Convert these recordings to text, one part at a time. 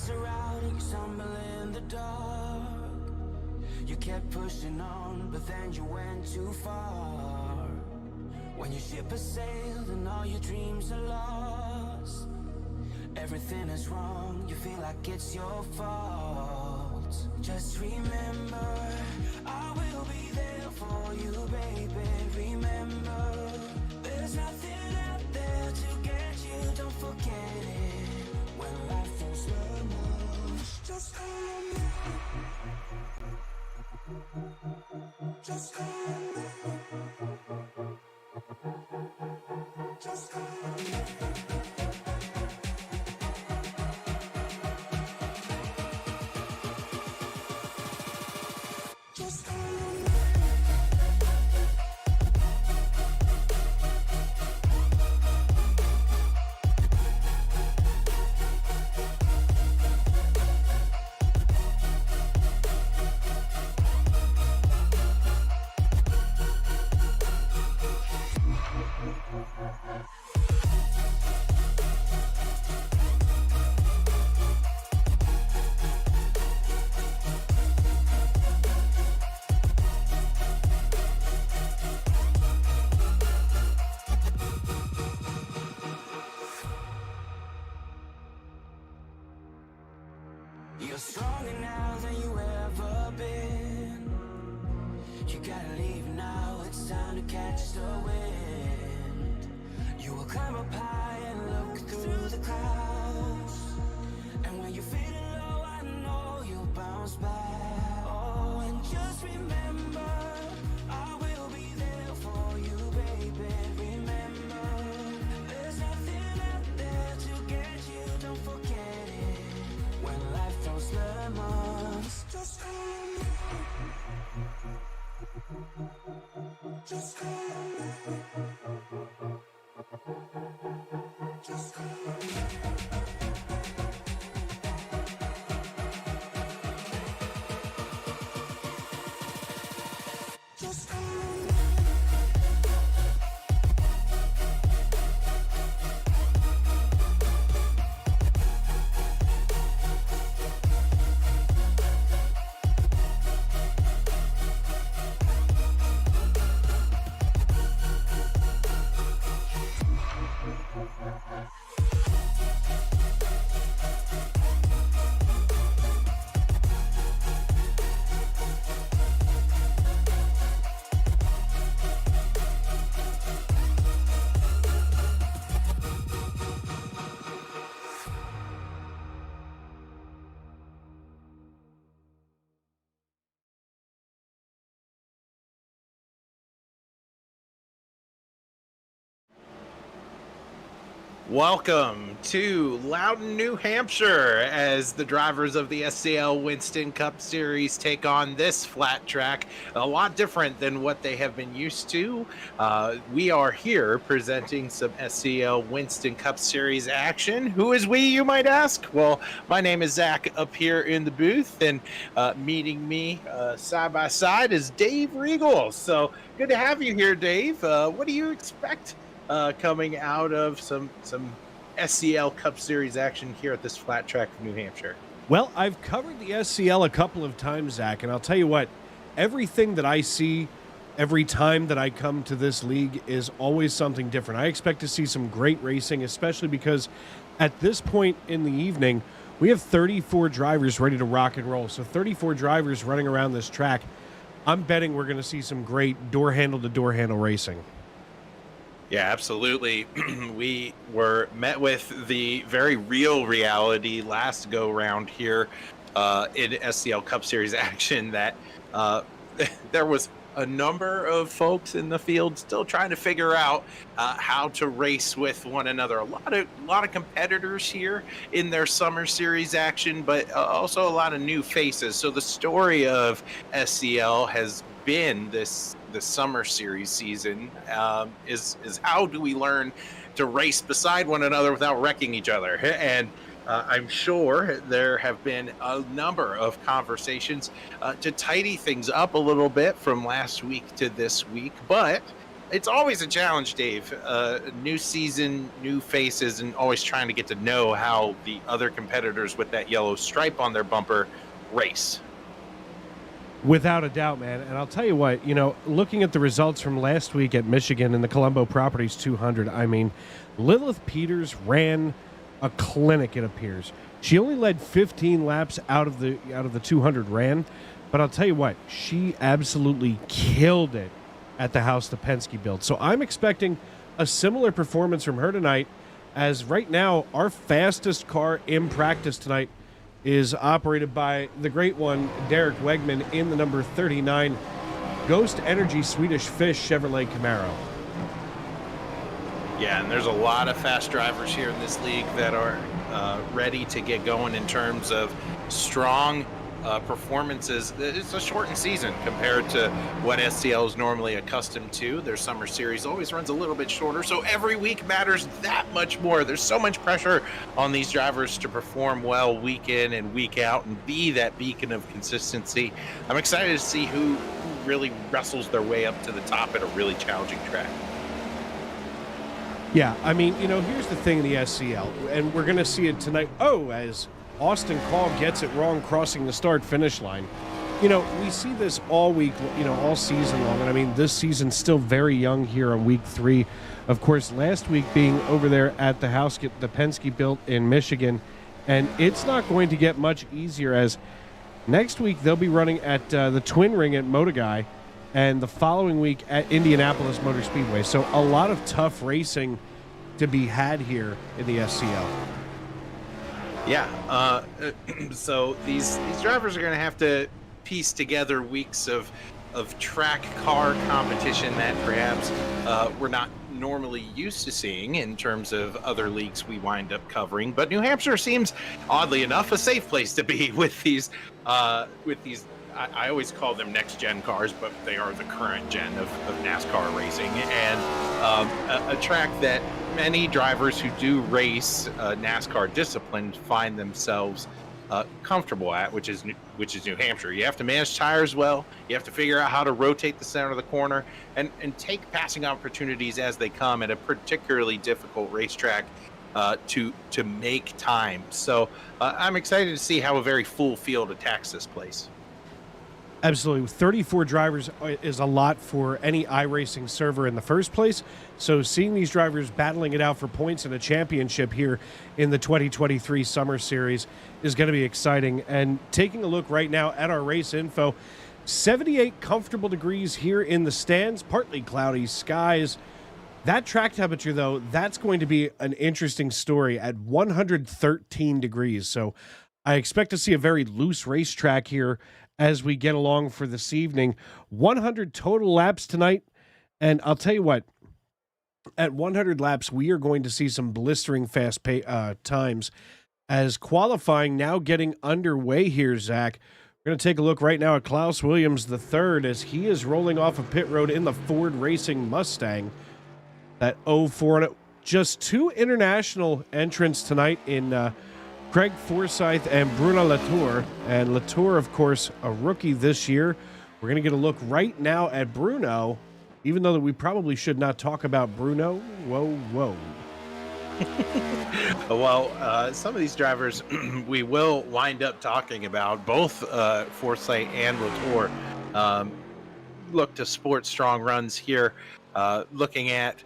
lights are out and you stumble in the dark. You kept pushing on, but then you went too far. When your ship has sailed and all your dreams are lost, everything is wrong, you feel like it's your fault. Just remember, I will be there for you, baby. Remember, there's nothing out there to get you, don't forget it. When life feels lemons, just call on me. Just call on me. Just call on me. Just call on me. You're stronger now than you ever been. You gotta leave now, it's time to catch the wind. You will climb up high and look through the clouds. And when you're feeling low, I know you'll bounce back. Oh, and just remember, I will be there for you, baby. Remember, there's nothing out there to get you, don't forget it. When life throws lemons, just call on me. Just call on me. Just call on me. Just call on me. Welcome to Loudon, New Hampshire, as the drivers of the SCL Winston Cup Series take on this flat track, a lot different than what they have been used to. We are here presenting some SCL Winston Cup Series action. Who is we, you might ask? Well, my name is Zach up here in the booth, and meeting me side by side is Dave Regal. So good to have you here, Dave. What do you expect coming out of some SCL Cup Series action here at this flat track of New Hampshire? Well, I've covered the SCL a couple of times, Zach, and I'll tell you what, everything that I see every time that I come to this league is always something different. I expect to see some great racing, especially because at this point in the evening, we have 34 drivers ready to rock and roll. So 34 drivers running around this track. I'm betting we're going to see some great door handle to door handle racing. Yeah, absolutely. We were met with the very real reality last go round here in SCL Cup Series action that there was a number of folks in the field still trying to figure out how to race with one another. A lot of competitors here in their summer series action, but also a lot of new faces. So the story of SCL has been this summer series season is how do we learn to race beside one another without wrecking each other? And I'm sure there have been a number of conversations to tidy things up a little bit from last week to this week, but It's always a challenge, Dave. New season, new faces, and always trying to get to know how the other competitors with that yellow stripe on their bumper race. Without a doubt, man. And I'll tell you what, looking at the results from last week at Michigan in the Colombo Properties 200, I mean, Lilith Peters ran a clinic, it appears. She only led 15 laps out of the 200 ran, but I'll tell you what, she absolutely killed it at the house the Penske built. So I'm expecting a similar performance from her tonight, as right now our fastest car in practice tonight is operated by the great one, Derek Wegman, in the number 39 Ghost Energy Swedish Fish Chevrolet Camaro. Yeah, and there's a lot of fast drivers here in this league that are ready to get going in terms of strong performances. It's a shortened season compared to what SCL is normally accustomed to. Their summer series always runs a little bit shorter, so every week matters that much more. There's so much pressure on these drivers to perform well week in and week out and be that beacon of consistency. I'm excited to see who really wrestles their way up to the top at a really challenging track. Yeah, I mean, here's the thing in the SCL, and we're going to see it tonight. As Austin Call gets it wrong crossing the start-finish line. We see this all week, all season long. And I mean, this season's still very young here on week 3. Of course, last week being over there at the house the Penske built in Michigan. And it's not going to get much easier, as next week they'll be running at the Twin Ring at Motoguy, and the following week at Indianapolis Motor Speedway. So a lot of tough racing to be had here in the SCL. Yeah, so these drivers are going to have to piece together weeks of track car competition that perhaps we're not normally used to seeing in terms of other leagues we wind up covering. But New Hampshire seems, oddly enough, a safe place to be with these. I always call them next-gen cars, but they are the current gen of NASCAR racing, and a track that many drivers who do race NASCAR discipline find themselves comfortable at, which is New Hampshire. You have to manage tires well. You have to figure out how to rotate the center of the corner and take passing opportunities as they come at a particularly difficult racetrack to make time. So I'm excited to see how a very full field attacks this place. Absolutely. 34 drivers is a lot for any iRacing server in the first place. So seeing these drivers battling it out for points in a championship here in the 2023 Summer Series is going to be exciting. And taking a look right now at our race info, 78 comfortable degrees here in the stands, partly cloudy skies. That track temperature, though, that's going to be an interesting story at 113 degrees. So I expect to see a very loose racetrack here as we get along for this evening. 100 total laps tonight. And I'll tell you what, at 100 laps, we are going to see some blistering fast times as qualifying now getting underway here, Zach. We're going to take a look right now at Klaus Williams III as he is rolling off of pit road in the Ford Racing Mustang. That 04. Just 2 international entrants tonight in Craig Forsyth and Bruno Latour. And Latour, of course, a rookie this year. We're going to get a look right now at Bruno, even though that we probably should not talk about Bruno. Whoa. Well, some of these drivers we will wind up talking about, both Forsyth and Latour. Look to sport strong runs here. Looking at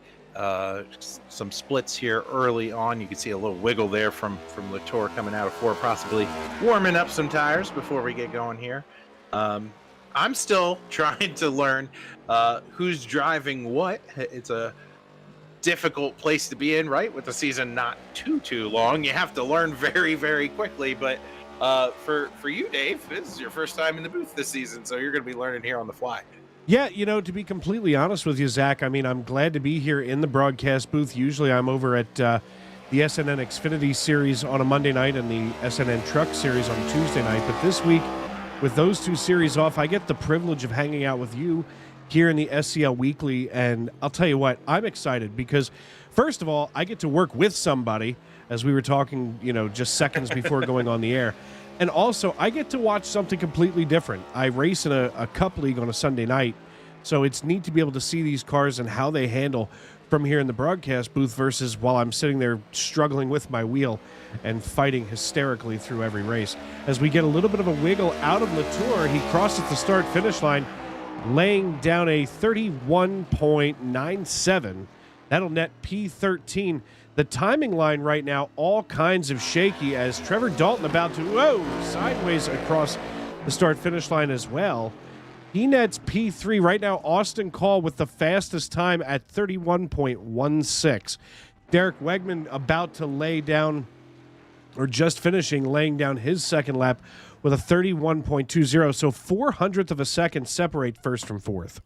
some splits here early on. You can see a little wiggle there from Latour coming out of 4, possibly warming up some tires before we get going here. I'm still trying to learn who's driving what. It's a difficult place to be in, right? With the season not too long, you have to learn very, very quickly. But for you, Dave, this is your first time in the booth this season, so you're going to be learning here on the fly. Yeah, to be completely honest with you, Zach, I mean, I'm glad to be here in the broadcast booth. Usually I'm over at the SNN Xfinity Series on a Monday night and the SNN Truck Series on Tuesday night. But this week, with those 2 series off, I get the privilege of hanging out with you here in the SCL Weekly. And I'll tell you what, I'm excited because, first of all, I get to work with somebody, as we were talking, just seconds before going on the air. And also, I get to watch something completely different. I race in a Cup League on a Sunday night So it's neat to be able to see these cars and how they handle from here in the broadcast booth versus while I'm sitting there struggling with my wheel and fighting hysterically through every race. As we get a little bit of a wiggle out of Latour, he crosses the start-finish line, laying down a 31.97. That'll net P13. The timing line right now, all kinds of shaky as Trevor Dalton about to, sideways across the start-finish line as well. He nets P3 right now. Austin Call with the fastest time at 31.16. Derek Wegman about to lay down, or just finishing, laying down his second lap with a 31.20. So 0.04 of a second separate first from fourth.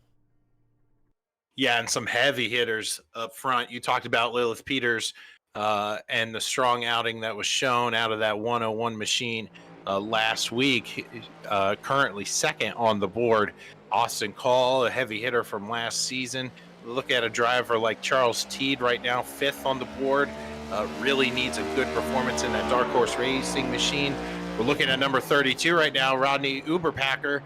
Yeah, and some heavy hitters up front. You talked about Lilith Peters and the strong outing that was shown out of that 101 machine last week. Currently second on the board. Austin Call, a heavy hitter from last season. Look at a driver like Charles Teed right now, fifth on the board. Really needs a good performance in that Dark Horse Racing machine. We're looking at number 32 right now, Rodney Uberpacker.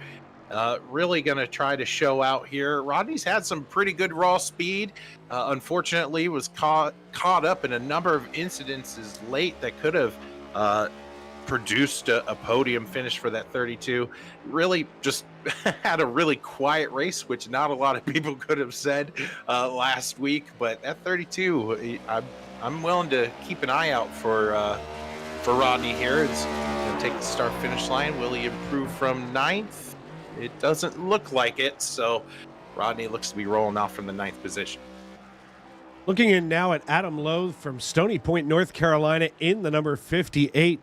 Really going to try to show out here. Rodney's had some pretty good raw speed. Unfortunately, was caught up in a number of incidences late that could have produced a podium finish for that 32. Really just had a really quiet race, which not a lot of people could have said last week. But at 32, I'm willing to keep an eye out for Rodney here. It's going to take the start finish line. Will he improve from 9th? It doesn't look like it. So Rodney looks to be rolling off from the 9th position. Looking in now at Adam Lowe from Stony Point, North Carolina, in the number 58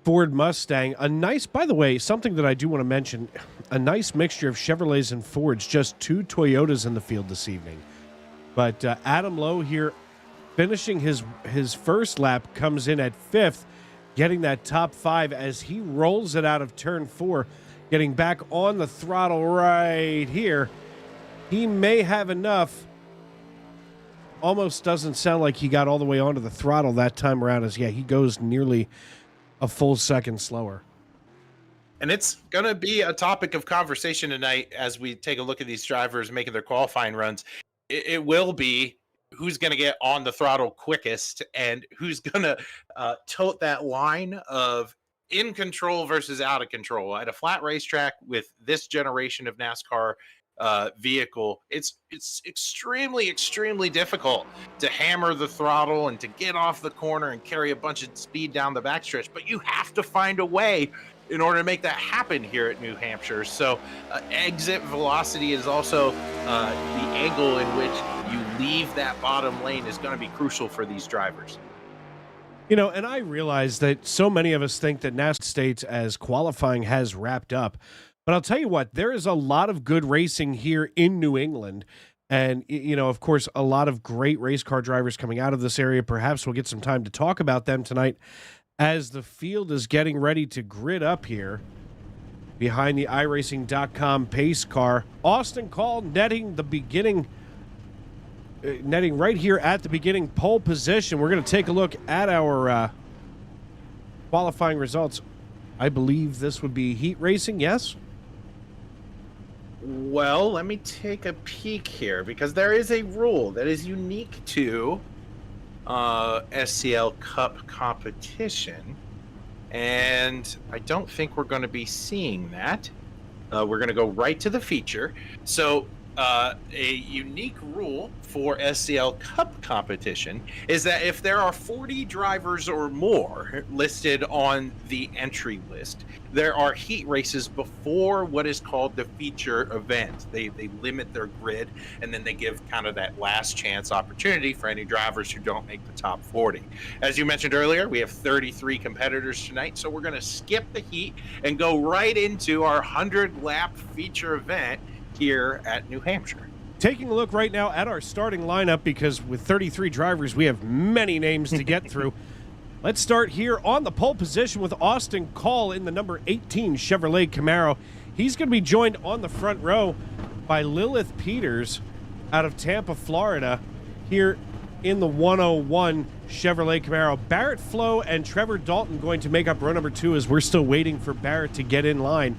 Ford Mustang. A nice, by the way, something that I do want to mention, a nice mixture of Chevrolets and Fords, just 2 Toyotas in the field this evening. But Adam Lowe here finishing his first lap, comes in at 5th, getting that top 5 as he rolls it out of turn 4, getting back on the throttle right here. He may have enough. Almost doesn't sound like he got all the way onto the throttle that time around, as he goes nearly a full second slower. And it's going to be a topic of conversation tonight as we take a look at these drivers making their qualifying runs. It will be who's going to get on the throttle quickest and who's going to tote that line of in control versus out of control. At a flat racetrack with this generation of NASCAR vehicle, it's extremely difficult to hammer the throttle and to get off the corner and carry a bunch of speed down the backstretch, but you have to find a way in order to make that happen here at New Hampshire. So exit velocity is also the angle in which you leave that bottom lane is going to be crucial for these drivers. You know, and I realize that so many of us think that NASCAR states as qualifying has wrapped up. But I'll tell you what, there is a lot of good racing here in New England. And, you know, of course, a lot of great race car drivers coming out of this area. Perhaps we'll get some time to talk about them tonight as the field is getting ready to grid up here behind the iRacing.com pace car. Austin Call netting right here at the beginning pole position. We're going to take a look at our qualifying results. I believe this would be heat racing, yes? Well, let me take a peek here because there is a rule that is unique to SCL Cup competition, and I don't think we're going to be seeing that. We're going to go right to the feature. So a unique rule for SCL Cup competition is that if there are 40 drivers or more listed on the entry list, there are heat races before what is called the feature event. They limit their grid, and then they give kind of that last chance opportunity for any drivers who don't make the top 40. As you mentioned earlier, we have 33 competitors tonight, so we're going to skip the heat and go right into our 100-lap feature event here at New Hampshire. Taking a look right now at our starting lineup, because with 33 drivers, we have many names to get through. Let's start here on the pole position with Austin Call in the number 18 Chevrolet Camaro. He's going to be joined on the front row by Lilith Peters out of Tampa, Florida, here in the 101 Chevrolet Camaro. Barrett Flo and Trevor Dalton going to make up row number 2 as we're still waiting for Barrett to get in line.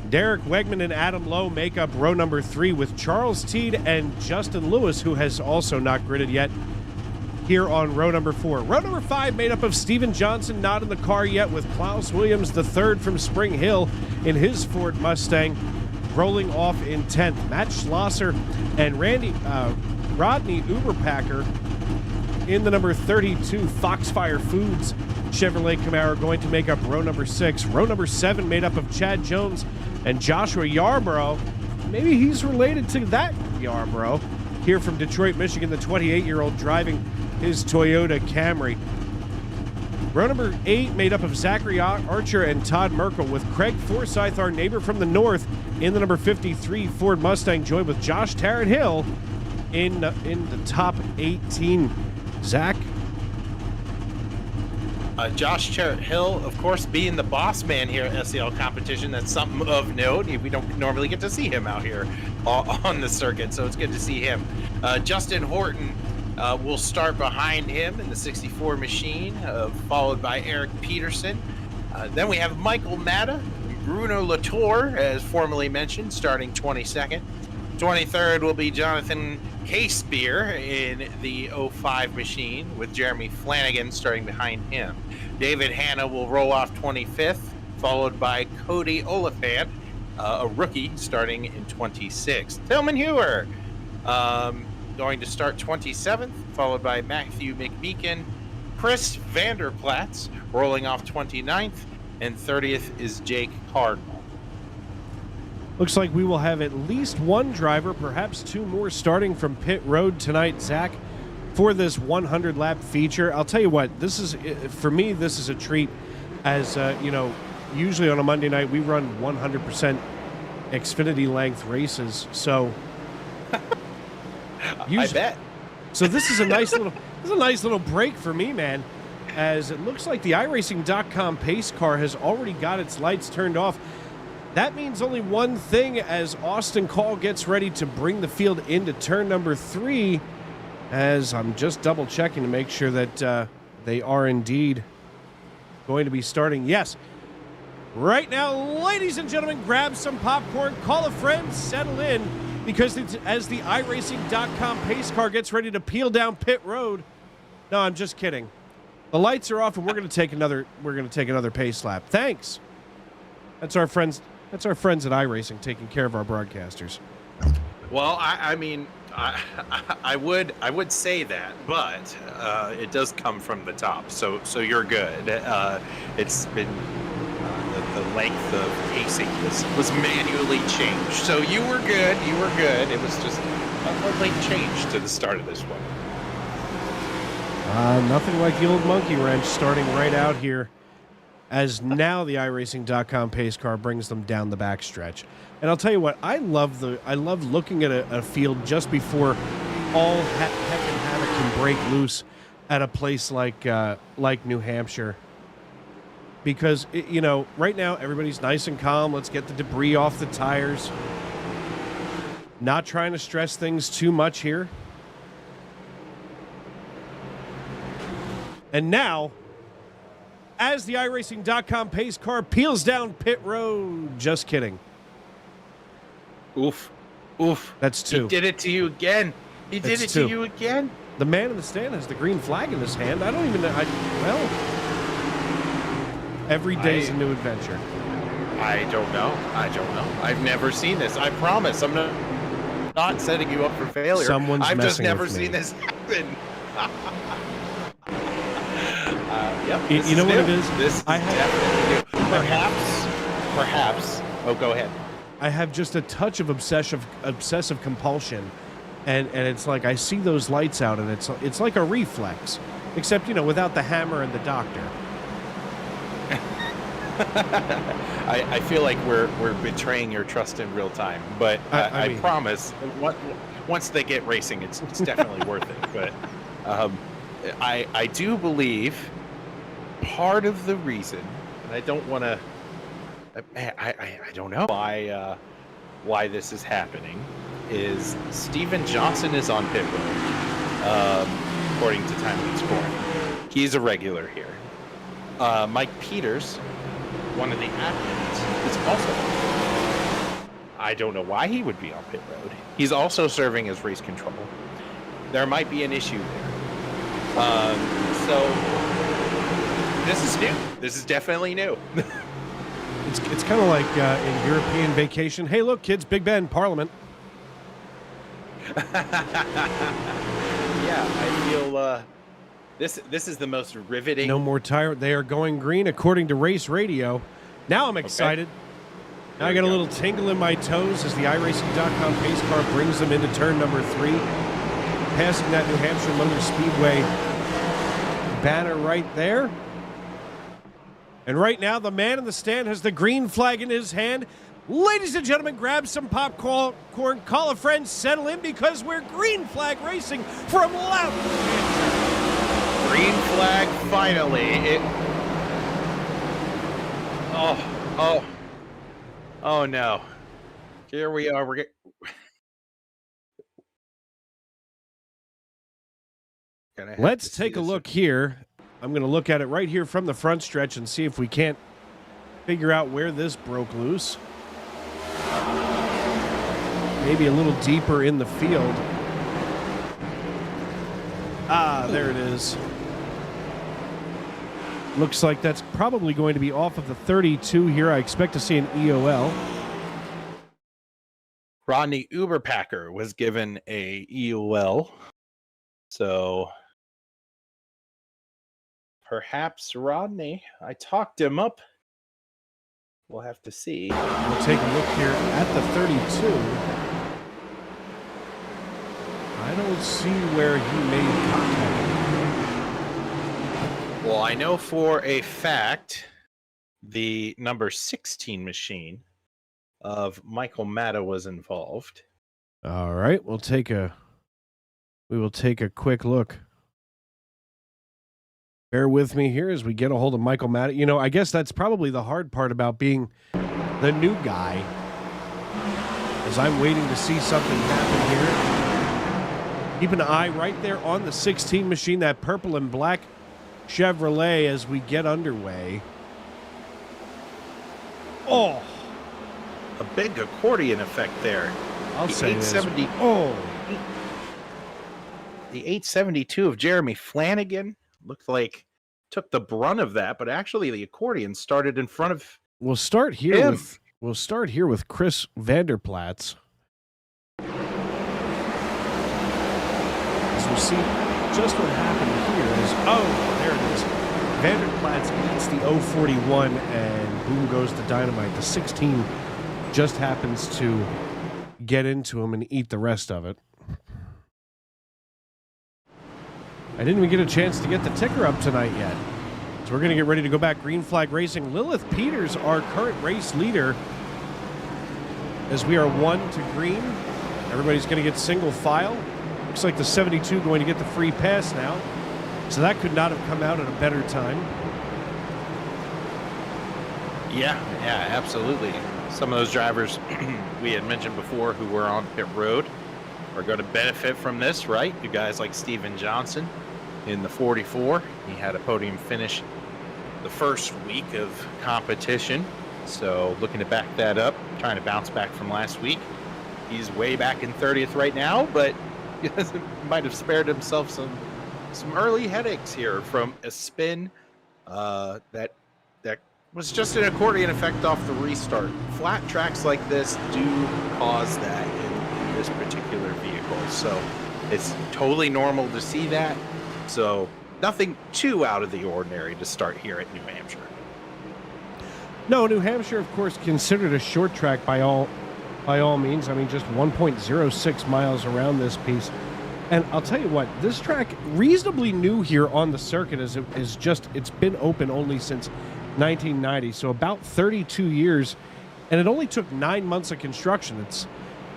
Derek Wegman and Adam Lowe make up row number 3 with Charles Teed and Justin Lewis, who has also not gridded yet, here on row number 4. Row number 5 made up of Steven Johnson, not in the car yet, with Klaus Williams III from Spring Hill in his Ford Mustang, rolling off in 10th. Matt Schlosser and Rodney Uberpacker in the number 32 Foxfire Foods Chevrolet Camaro going to make up row number 6. Row number 7 made up of Chad Jones and Joshua Yarborough. Maybe he's related to that Yarborough. Here from Detroit, Michigan, the 28-year-old driving his Toyota Camry. Row number 8 made up of Zachary Archer and Todd Merkel, with Craig Forsyth, our neighbor from the north, in the number 53 Ford Mustang Joy, with Josh Tarrant Hill in the top 18. Zach? Josh Tarrant Hill, of course, being the boss man here at SCL competition. That's something of note. We don't normally get to see him out here on the circuit, so it's good to see him. Justin Horton will start behind him in the 64 machine, followed by Eric Peterson. Then we have Michael Matta, Bruno Latour, as formerly mentioned, starting 22nd. 23rd will be Jonathan Casebeer in the 05 machine, with Jeremy Flanagan starting behind him. David Hanna will roll off 25th, followed by Cody Oliphant, a rookie, starting in 26th. Tillman Hewer going to start 27th, followed by Matthew McMeekin. Chris Vanderplatz rolling off 29th, and 30th is Jake Cardinal. Looks like we will have at least one driver, perhaps two more, starting from pit road tonight, Zach, for this 100-lap feature. I'll tell you what, this is, for me, this is a treat. As usually on a Monday night, we run 100% Xfinity length races. So, I bet. So this is a nice little break for me, man. As it looks like the iRacing.com pace car has already got its lights turned off. That means only one thing as Austin Call gets ready to bring the field into turn number 3, as I'm just double checking to make sure that they are indeed going to be starting. Yes. Right now, ladies and gentlemen, grab some popcorn, call a friend, settle in, because as the iRacing.com pace car gets ready to peel down pit road. No, I'm just kidding. The lights are off and we're going to take another pace lap. Thanks. That's our friends at iRacing taking care of our broadcasters. Well, I mean, I would say that, but it does come from the top, so you're good. It's been the length of pacing was manually changed, so you were good. It was just a late change to the start of this one. Nothing like the old monkey wrench starting right out here, as now the iRacing.com pace car brings them down the backstretch. And I'll tell you what, I love looking at a field just before all heck and havoc can break loose at a place like New Hampshire. Because, right now everybody's nice and calm. Let's get the debris off the tires. Not trying to stress things too much here. And now, as the iRacing.com pace car peels down pit road. Just kidding. Oof. That's 2. He did it to you again. That's 2. To you again. The man in the stand has the green flag in his hand. I don't even know. Every day's a new adventure. I don't know. I've never seen this. I promise. I'm not setting you up for failure. I've just never seen this happen. Yep. You know what it is? This is definitely new. Perhaps. Oh, go ahead. I have just a touch of obsessive compulsion, and it's like I see those lights out, and it's like a reflex, except without the hammer and the doctor. I feel like we're betraying your trust in real time, but I promise, once they get racing, it's definitely worth it. But I do believe part of the reason, and I don't want to, I don't know why this is happening, is Steven Johnson is on pit road, according to Time Lead Scoring. He's a regular here. Mike Peters, one of the athletes, is also on. I don't know why he would be on pit road. He's also serving as race control. There might be an issue there. So this is new. This is definitely new. It's kind of like in European vacation. Hey, look, kids, Big Ben, Parliament. Yeah, I feel this is the most riveting. No more tire. They are going green according to race radio. Now I'm excited. Now I got a little tingle in my toes as the iRacing.com pace car brings them into turn number 3. Passing that New Hampshire Motor Speedway banner right there. And right now, the man in the stand has the green flag in his hand. Ladies and gentlemen, grab some popcorn, call a friend, settle in, because we're green flag racing from Loudon. Green flag, finally. Oh no. Here we are. Let's take a look here. I'm going to look at it right here from the front stretch and see if we can't figure out where this broke loose. Maybe a little deeper in the field. Ah, there it is. Looks like that's probably going to be off of the 32 here. I expect to see an EOL. Rodney Uberpacker was given a EOL. So perhaps Rodney, I talked him up. We'll have to see. We'll take a look here at the 32. I don't see where he made contact. Well, I know for a fact the number 16 machine of Michael Matta was involved. All right, we will take a quick look. Bear with me here as we get a hold of Michael Matta. You know, I guess that's probably the hard part about being the new guy, as I'm waiting to see something happen here. Keep an eye right there on the 16 machine, that purple and black Chevrolet, as we get underway. Oh, a big accordion effect there. I'll say this. The 872 of Jeremy Flanagan looked like took the brunt of that, but actually the accordion started in front of We'll start here with Chris Vanderplatz. As we see just what happened here is, there it is. Vanderplatz beats the 041 and boom goes the dynamite. The 16 just happens to get into him and eat the rest of it. I didn't even get a chance to get the ticker up tonight yet. So we're going to get ready to go back green flag racing. Lilith Peters, our current race leader, as we are 1 to green. Everybody's going to get single file. Looks like the 72 going to get the free pass now. So that could not have come out at a better time. Yeah, absolutely. Some of those drivers we had mentioned before who were on pit road are going to benefit from this, right? You guys like Steven Johnson in the 44. He had a podium finish the first week of competition. So looking to back that up, trying to bounce back from last week. He's way back in 30th right now, but he might have spared himself some early headaches here from a spin that was just an accordion effect off the restart. Flat tracks like this do cause that in this particular vehicle. So it's totally normal to see that. So nothing too out of the ordinary to start here at New Hampshire. No, New Hampshire, of course, considered a short track by all means. I mean, just 1.06 miles around this piece. And I'll tell you what, this track, reasonably new here on the circuit, it's been open only since 1990, so about 32 years, and it only took 9 months of construction.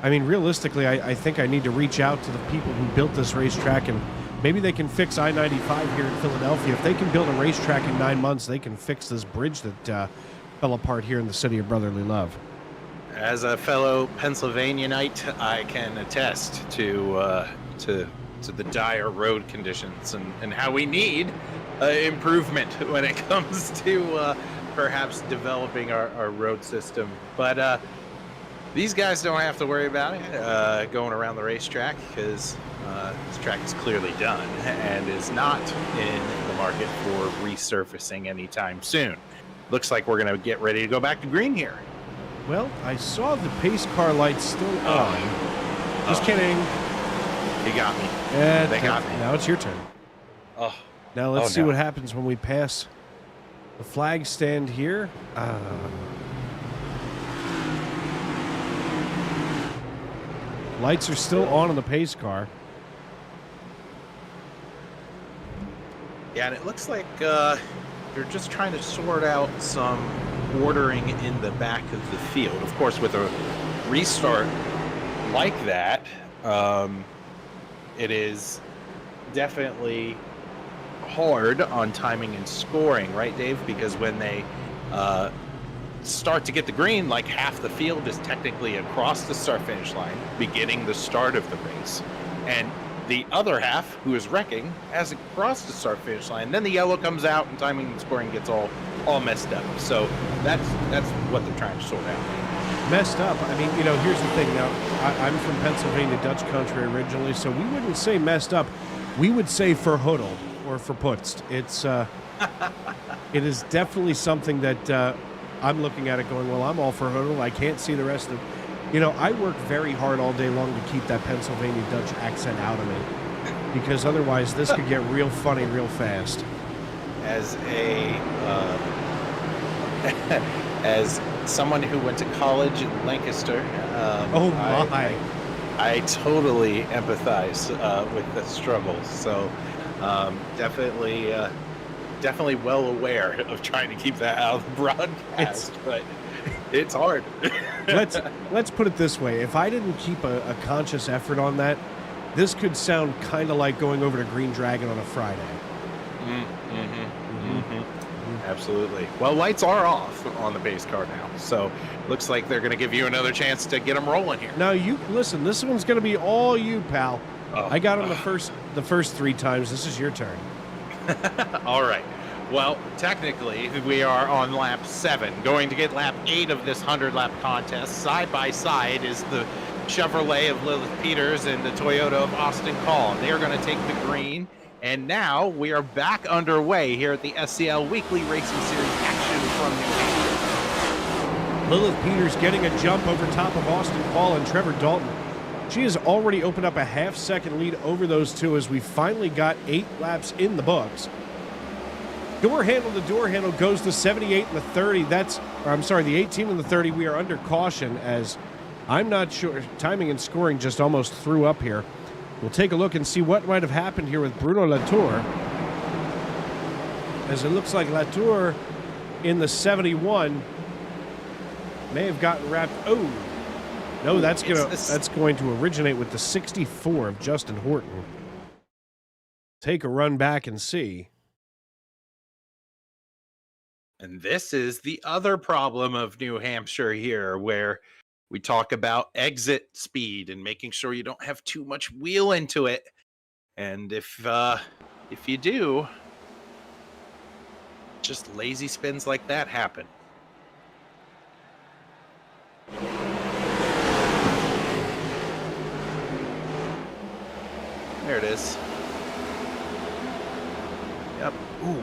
Realistically, I think I need to reach out to the people who built this racetrack, and maybe they can fix I-95 here in Philadelphia. If they can build a racetrack in 9 months, they can fix this bridge that fell apart here in the city of brotherly love. As a fellow Pennsylvanianite, I can attest to the dire road conditions and how we need improvement when it comes to perhaps developing our road system. But These guys don't have to worry about it going around the racetrack because this track is clearly done and is not in the market for resurfacing anytime soon. Looks like we're going to get ready to go back to green here. Well, I saw the pace car lights still on. Just kidding. You got me. They got me. Now it's your turn. Oh. Now let's see what happens when we pass the flag stand here. Lights are still on the pace car. Yeah, and it looks like they're just trying to sort out some ordering in the back of the field. Of course, with a restart like that, it is definitely hard on timing and scoring, right, Dave? Because when they start to get the green, like half the field is technically across the start-finish line, beginning the start of the race. And the other half, who is wrecking, hasn't crossed the start-finish line. Then the yellow comes out, and timing and scoring gets all messed up. So that's what they're trying to sort out. Messed up. I mean, you know, here's the thing. Now, I'm from Pennsylvania, Dutch country originally, so we wouldn't say messed up. We would say verhoodled or verputzt. It's it is definitely something that I'm looking at it going, well, I'm all verhoodled. I can't see the rest of. You know, I work very hard all day long to keep that Pennsylvania Dutch accent out of me, because otherwise this could get real funny real fast. As as someone who went to college in Lancaster, Oh my! I totally empathize with the struggle. So definitely well aware of trying to keep that out of the broadcast, but it's hard. let's put it this way: if I didn't keep a conscious effort on that, this could sound kind of like going over to Green Dragon on a Friday. Absolutely. Well, lights are off on the base car now, so looks like they're going to give you another chance to get them rolling here. Now, you listen. This one's going to be all you, pal. I got him the first 3 times. This is your turn. All right. Well, technically, we are on lap 7, going to get lap 8 of this 100-lap contest. Side by side is the Chevrolet of Lilith Peters and the Toyota of Austin Call. They are going to take the green. And now we are back underway here at the SCL Weekly Racing Series action from New Hampshire. Lilith Peters getting a jump over top of Austin Paul and Trevor Dalton. She has already opened up a half-second lead over those two as we finally got 8 laps in the books. Door handle to door handle goes the 78 and the 30. The 18 and the 30. We are under caution as I'm not sure. Timing and scoring just almost threw up here. We'll take a look and see what might have happened here with Bruno Latour. As it looks like Latour in the 71 may have gotten wrapped. Oh, no, that's going to originate with the 64 of Justin Horton. Take a run back and see. And this is the other problem of New Hampshire here, where we talk about exit speed and making sure you don't have too much wheel into it. And if you do, just lazy spins like that happen. There it is. Yep. Ooh.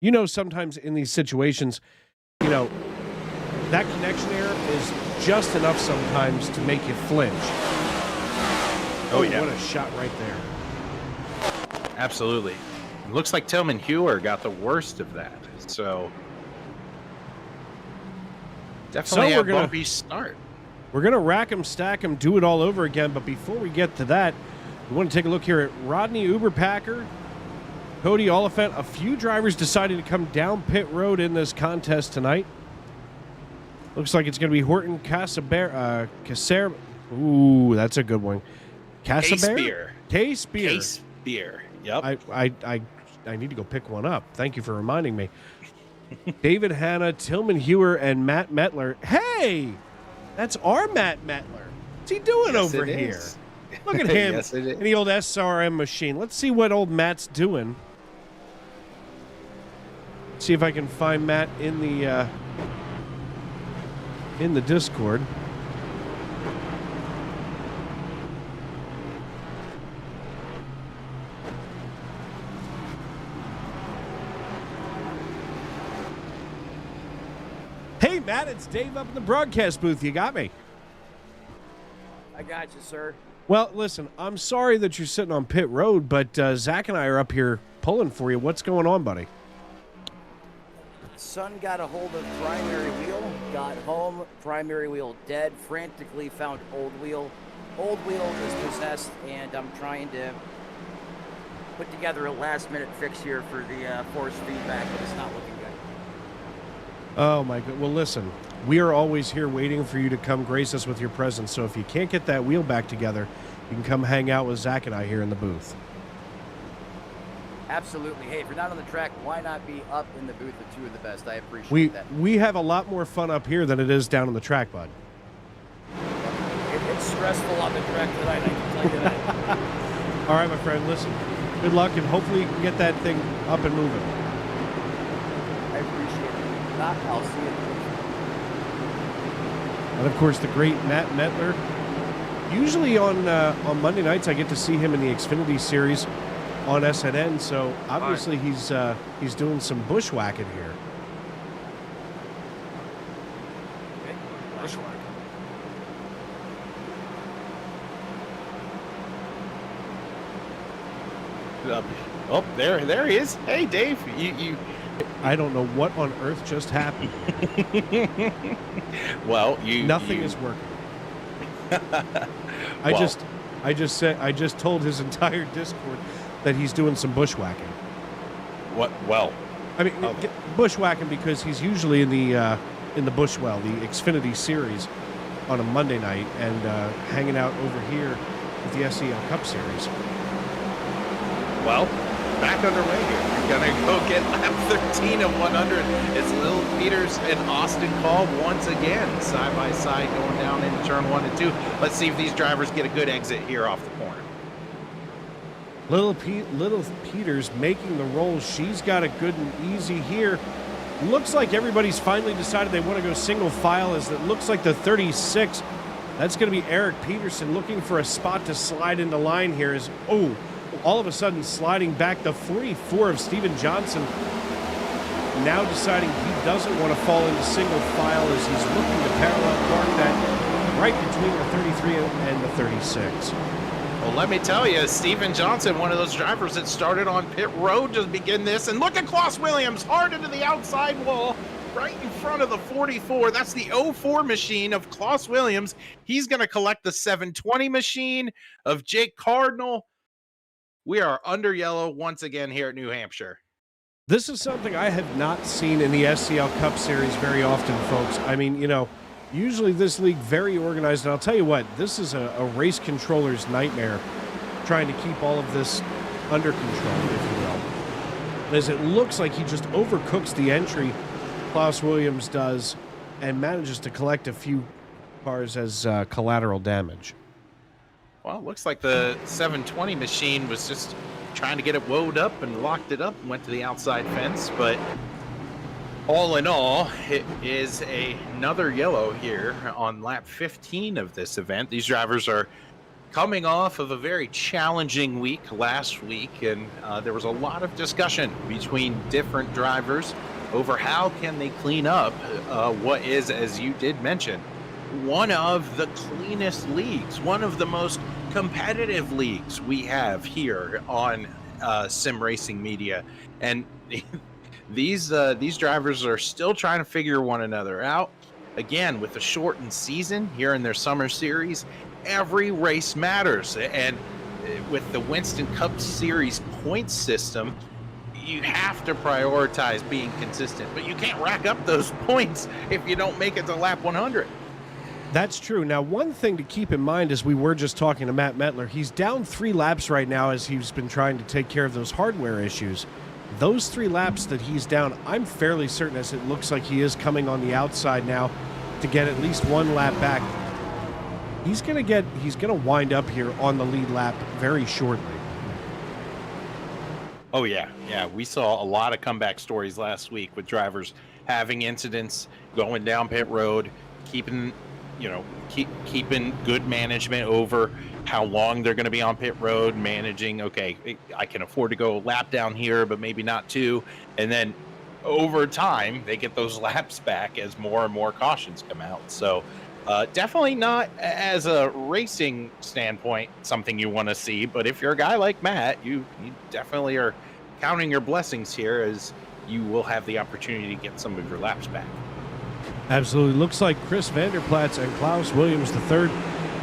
You know, sometimes in these situations, you know, that connection error is just enough sometimes to make you flinch. Oh, yeah. What a shot right there. Absolutely. It looks like Tillman Hewer got the worst of that. So definitely a bumpy start. We're going to rack him, stack him, do it all over again. But before we get to that, we want to take a look here at Rodney Uberpacker, Cody Oliphant. A few drivers decided to come down pit road in this contest tonight. Looks like it's going to be Horton Casaber. Ooh, that's a good one. Casaber? Case-Beer. Yep. I need to go pick one up. Thank you for reminding me. David Hanna, Tillman Hewer, and Matt Metler. Hey! That's our Matt Metler. What's he doing Yes, over it here? is. Look at him Yes, it is. in the old SRM machine. Let's see what old Matt's doing. See if I can find Matt in the Discord. Hey, Matt, it's Dave up in the broadcast booth. You got me. I got you, sir. Well, listen, I'm sorry that you're sitting on pit road, but Zach and I are up here pulling for you. What's going on, buddy? Son got a hold of primary wheel, got home, primary wheel dead, frantically found old wheel. Old wheel is possessed, and I'm trying to put together a last-minute fix here for the force feedback, but it's not looking good. Oh, my God. Well, listen, we are always here waiting for you to come grace us with your presence. So if you can't get that wheel back together, you can come hang out with Zach and I here in the booth. Absolutely. Hey, if you're not on the track, why not be up in the booth with two of the best? I appreciate that. We have a lot more fun up here than it is down on the track, bud. It's stressful on the track tonight, I can tell you that. All right, my friend, listen, good luck, and hopefully you can get that thing up and moving. I appreciate it. If not, I'll see you. And, of course, the great Matt Metler. Usually on Monday nights, I get to see him in the Xfinity Series on SNN, so obviously he's doing some bushwhacking here. Okay. Bushwhack. Oh, there he is. Hey, Dave, you. I don't know what on earth just happened. Well, Nothing you... is working. I just told his entire Discord that he's doing some bushwhacking. What? Well, I mean, okay. Bushwhacking because he's usually in the Bushwell, the Xfinity Series, on a Monday night, and hanging out over here with the SCL Cup Series. Well, back underway here. We're gonna go get lap 13 of 100. It's Lil Peters and Austin Call once again, side by side, going down into turn 1 and 2. Let's see if these drivers get a good exit here off the corner. Little Peters making the roll. She's got it good and easy here. Looks like everybody's finally decided they want to go single file, as it looks like the 36. That's going to be Eric Peterson looking for a spot to slide into line here. All of a sudden sliding back the 44 of Steven Johnson. Now deciding he doesn't want to fall into single file as he's looking to parallel park that right between the 33 and the 36. Well, let me tell you, Steven Johnson, one of those drivers that started on pit road to begin this. And look at Klaus Williams, hard into the outside wall, right in front of the 44. That's the 04 machine of Klaus Williams. He's going to collect the 720 machine of Jake Cardinal. We are under yellow once again here at New Hampshire. This is something I have not seen in the SCL Cup Series very often, folks. I mean, usually this league very organized, and I'll tell you what, this is a race controller's nightmare trying to keep all of this under control, if you will. As it looks like he just overcooks the entry, Klaus Williams does, and manages to collect a few cars as collateral damage. Well, it looks like the 720 machine was just trying to get it woed up and locked it up and went to the outside fence, but all in all, it is another yellow here on lap 15 of this event. These drivers are coming off of a very challenging week last week, and there was a lot of discussion between different drivers over how can they clean up what is, as you did mention, one of the cleanest leagues, one of the most competitive leagues we have here on Sim Racing Media. And these drivers are still trying to figure one another out. Again, with the shortened season here in their summer series, every race matters. And with the Winston Cup Series point system, you have to prioritize being consistent, but you can't rack up those points if you don't make it to lap 100. That's true. Now, one thing to keep in mind, as we were just talking to Matt Metler, he's down 3 laps right now as he's been trying to take care of those hardware issues. Those 3 laps that he's down, I'm fairly certain, as it looks like he is coming on the outside now, to get at least one lap back. He's gonna wind up here on the lead lap very shortly. Oh yeah, we saw a lot of comeback stories last week with drivers having incidents, going down pit road, keeping good management over how long they're going to be on pit road, managing, okay, I can afford to go a lap down here, but maybe not two. And then over time, they get those laps back as more and more cautions come out. So definitely not, as a racing standpoint, something you want to see. But if you're a guy like Matt, you definitely are counting your blessings here, as you will have the opportunity to get some of your laps back. Absolutely. Looks like Chris Vanderplatz and Klaus Williams III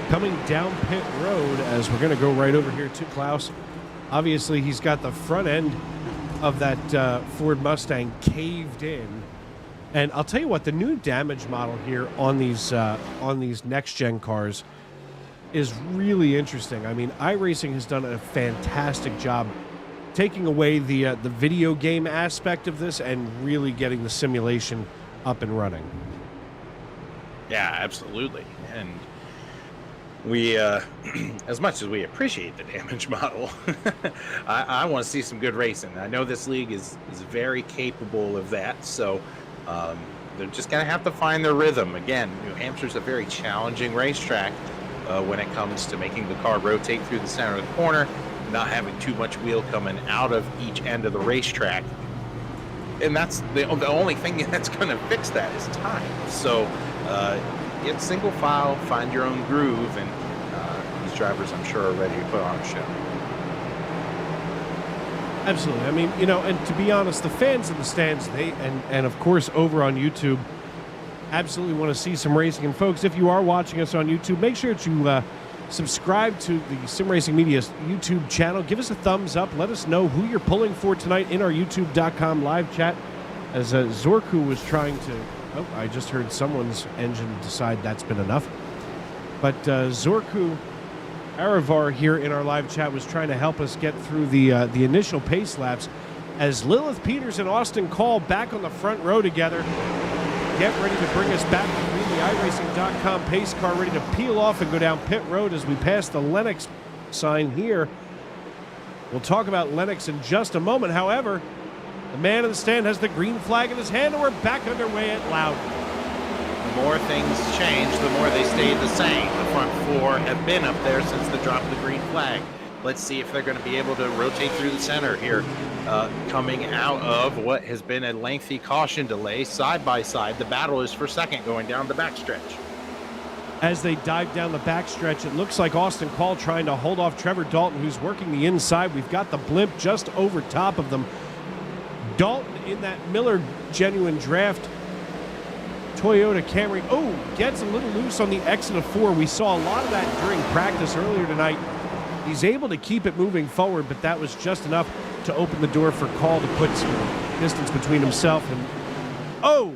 coming down pit road, as we're going to go right over here to Klaus. Obviously, he's got the front end of that Ford Mustang caved in. And I'll tell you what, the new damage model here on these next-gen cars is really interesting. I mean, iRacing has done a fantastic job taking away the video game aspect of this and really getting the simulation up and running. Yeah, absolutely. And we, as much as we appreciate the damage model, I want to see some good racing. I know this league is very capable of that, so they're just going to have to find their rhythm. Again, New Hampshire's a very challenging racetrack when it comes to making the car rotate through the center of the corner, not having too much wheel coming out of each end of the racetrack. And that's the only thing that's going to fix that is time. So get single file, find your own groove, and these drivers, I'm sure, are ready to put on a show. Absolutely. I mean, and to be honest, the fans in the stands, and of course over on YouTube, absolutely want to see some racing. And folks, if you are watching us on YouTube, make sure to subscribe to the Sim Racing Media's YouTube channel. Give us a thumbs up. Let us know who you're pulling for tonight in our youtube.com live chat. As Zorku was trying to... Oh, I just heard someone's engine decide that's been enough. But Zorku Aravar here in our live chat was trying to help us get through the initial pace laps, as Lilith Peters and Austin Call back on the front row together. Get ready to bring us back between the iRacing.com pace car, ready to peel off and go down pit road as we pass the Lennox sign here. We'll talk about Lennox in just a moment. However, the man in the stand has the green flag in his hand, and we're back underway at Loudon. The more things change, the more they stay the same. The front four have been up there since the drop of the green flag. Let's see if they're going to be able to rotate through the center here, coming out of what has been a lengthy caution delay. Side by side, the battle is for second going down the backstretch. As they dive down the backstretch, it looks like Austin Call trying to hold off Trevor Dalton, who's working the inside. We've got the blimp just over top of them. Dalton in that Miller Genuine Draft Toyota Camry. Oh, gets a little loose on the exit of 4. We saw a lot of that during practice earlier tonight. He's able to keep it moving forward, but that was just enough to open the door for Call to put some distance between himself and... Oh!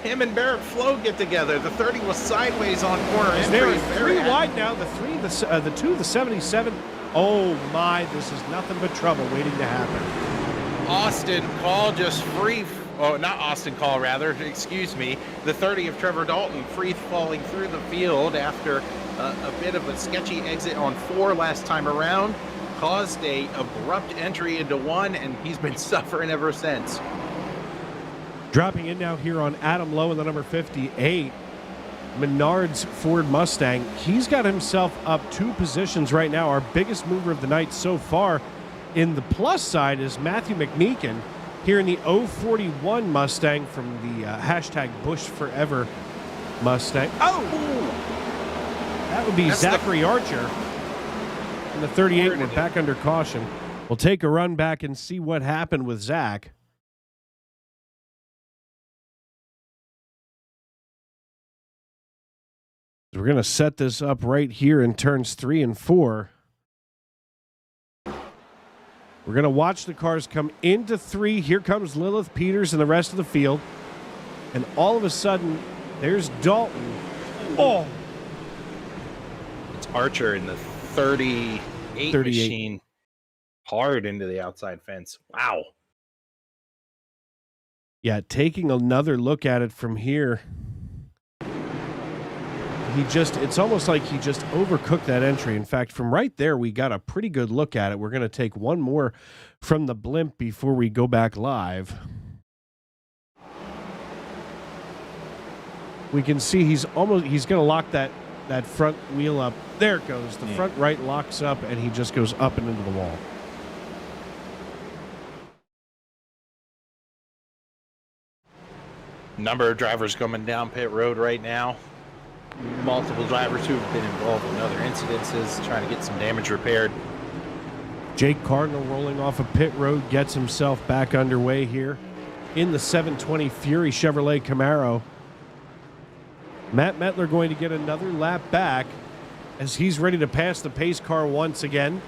Him and Barrett Flo get together. The 30 was sideways on corner. There are 3 wide now. The 2, the 77. Oh my, this is nothing but trouble waiting to happen. Austin Call just free... Oh, not Austin Call, rather. Excuse me. The 30 of Trevor Dalton free falling through the field after a bit of a sketchy exit on 4 last time around. Caused a abrupt entry into 1, and he's been suffering ever since. Dropping in now here on Adam Lowe in the number 58. Menard's Ford Mustang. He's got himself up 2 positions right now. Our biggest mover of the night so far in the plus side is Matthew McMeekin here in the 041 Mustang from the hashtag Bush Forever Mustang. Oh! That would be Zachary Archer in the 38. We're back under caution. We'll take a run back and see what happened with Zach. We're going to set this up right here in turns 3 and 4. We're going to watch the cars come into 3. Here comes Lilith Peters and the rest of the field. And all of a sudden, there's Dalton. Oh! It's Archer in the 38 machine. Hard into the outside fence. Wow. Yeah, taking another look at it from here, it's almost like he just overcooked that entry. In fact, from right there, we got a pretty good look at it. We're going to take one more from the blimp before we go back live. We can see he's going to lock that front wheel up. There it goes. The front right locks up, and he just goes up and into the wall. Number of drivers coming down pit road right now. Multiple drivers who have been involved in other incidences, trying to get some damage repaired. Jake Cardinal rolling off a pit road gets himself back underway here in the 720 Fury Chevrolet Camaro. Matt Mettler going to get another lap back as he's ready to pass the pace car once again.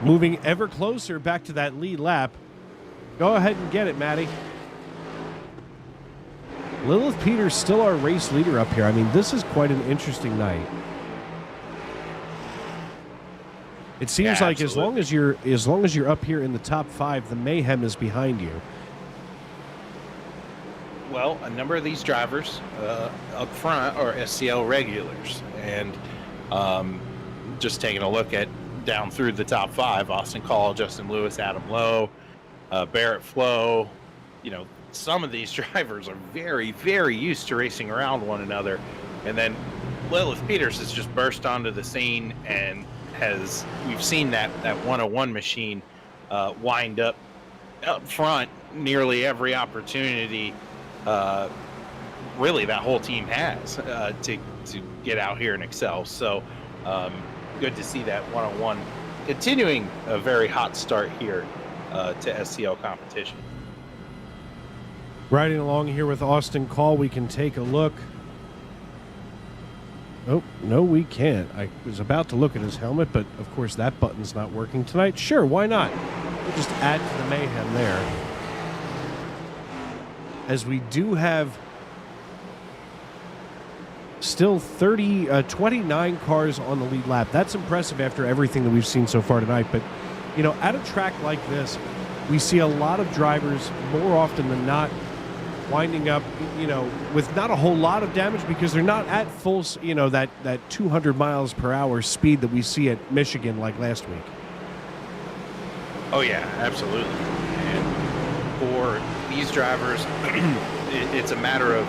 Moving ever closer back to that lead lap. Go ahead and get it, Matty. Lilith Peters still our race leader up here. I mean, this is quite an interesting night. It seems like as long as you're up here in the top 5, the mayhem is behind you. Well, a number of these drivers up front are SCL regulars, and just taking a look at down through the top 5: Austin Call, Justin Lewis, Adam Lowe, Barrett Flo. You know, some of these drivers are very, very used to racing around one another, and then Lilith Peters has just burst onto the scene and we've seen that 101 machine wind up front nearly every opportunity. Really, that whole team has to get out here and excel. So good to see that 101 continuing a very hot start here to SCL competition. Riding along here with Austin Call, we can take a look. Oh, no, we can't. I was about to look at his helmet, but of course that button's not working tonight. Sure, why not? We'll just add to the mayhem there. As we do have still 29 cars on the lead lap. That's impressive after everything that we've seen so far tonight. But, you know, at a track like this, we see a lot of drivers more often than not winding up, you know, with not a whole lot of damage because they're not at full, you know, that 200 miles per hour speed that we see at Michigan like last week. Oh, yeah, absolutely. And for these drivers, it's a matter of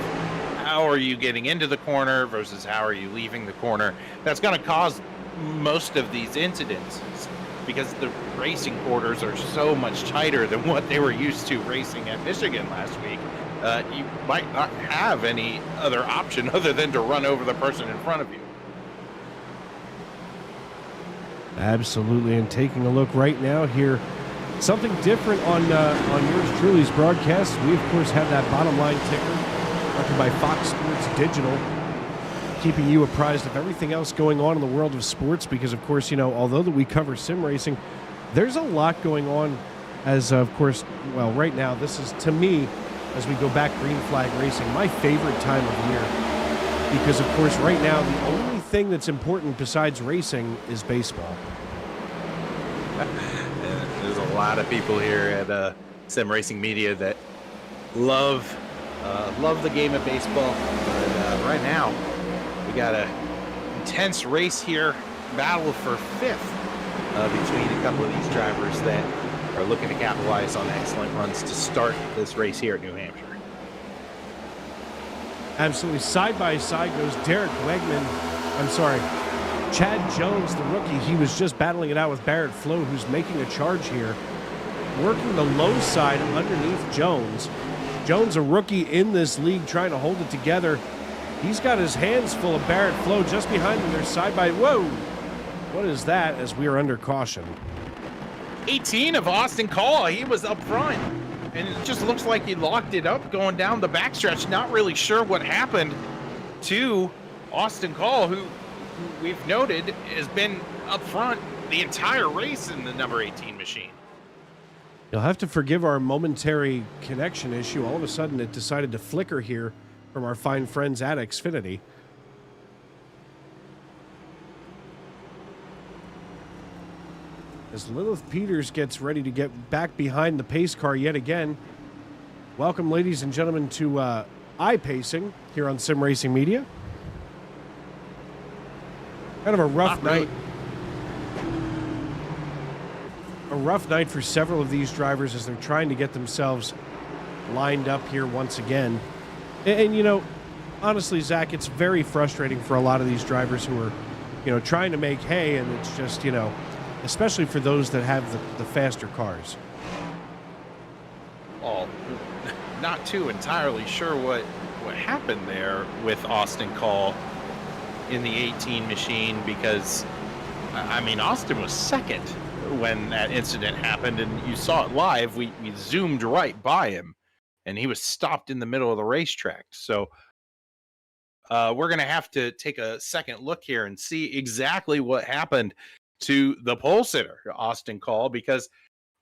how are you getting into the corner versus how are you leaving the corner. That's going to cause most of these incidents because the racing quarters are so much tighter than what they were used to racing at Michigan last week. You might not have any other option other than to run over the person in front of you. Absolutely, and taking a look right now here, something different on yours truly's broadcast. We, of course, have that bottom line ticker brought to you by Fox Sports Digital, keeping you apprised of everything else going on in the world of sports because, of course, you know, although that we cover sim racing, there's a lot going on as, of course, well, right now, this is, to me, as we go back green flag racing, my favorite time of year because, of course, right now, the only thing that's important besides racing is baseball. There's a lot of people here at Sim Racing Media that love the game of baseball. But right now, we got an intense race here, battle for fifth between a couple of these drivers that are looking to capitalize on excellent runs to start this race here at New Hampshire. Absolutely. Side by side goes Chad Jones, the rookie. He was just battling it out with Barrett Flo, who's making a charge here. Working the low side underneath Jones. Jones, a rookie in this league, trying to hold it together. He's got his hands full of Barrett Flo just behind him. They're side by... Whoa! What is that as we are under caution? 18 of Austin Call. He was up front. And it just looks like he locked it up going down the backstretch. Not really sure what happened to Austin Call, who we've noted has been up front the entire race in the number 18 machine. You'll have to forgive our momentary connection issue. All of a sudden, it decided to flicker here from our fine friends at Xfinity. As Lilith Peters gets ready to get back behind the pace car yet again. Welcome, ladies and gentlemen, to iPacing here on Sim Racing Media. Kind of a rough night. A rough night for several of these drivers as they're trying to get themselves lined up here once again. And you know, honestly, Zach, it's very frustrating for a lot of these drivers who are, you know, trying to make hay, and it's just, you know, especially for those that have the faster cars. Well, not too entirely sure what happened there with Austin Call in the 18 machine, because I mean, Austin was second when that incident happened, and you saw it live. We zoomed right by him, and he was stopped in the middle of the racetrack. So we're going to have to take a second look here and see exactly what happened to the pole sitter, Austin Call, because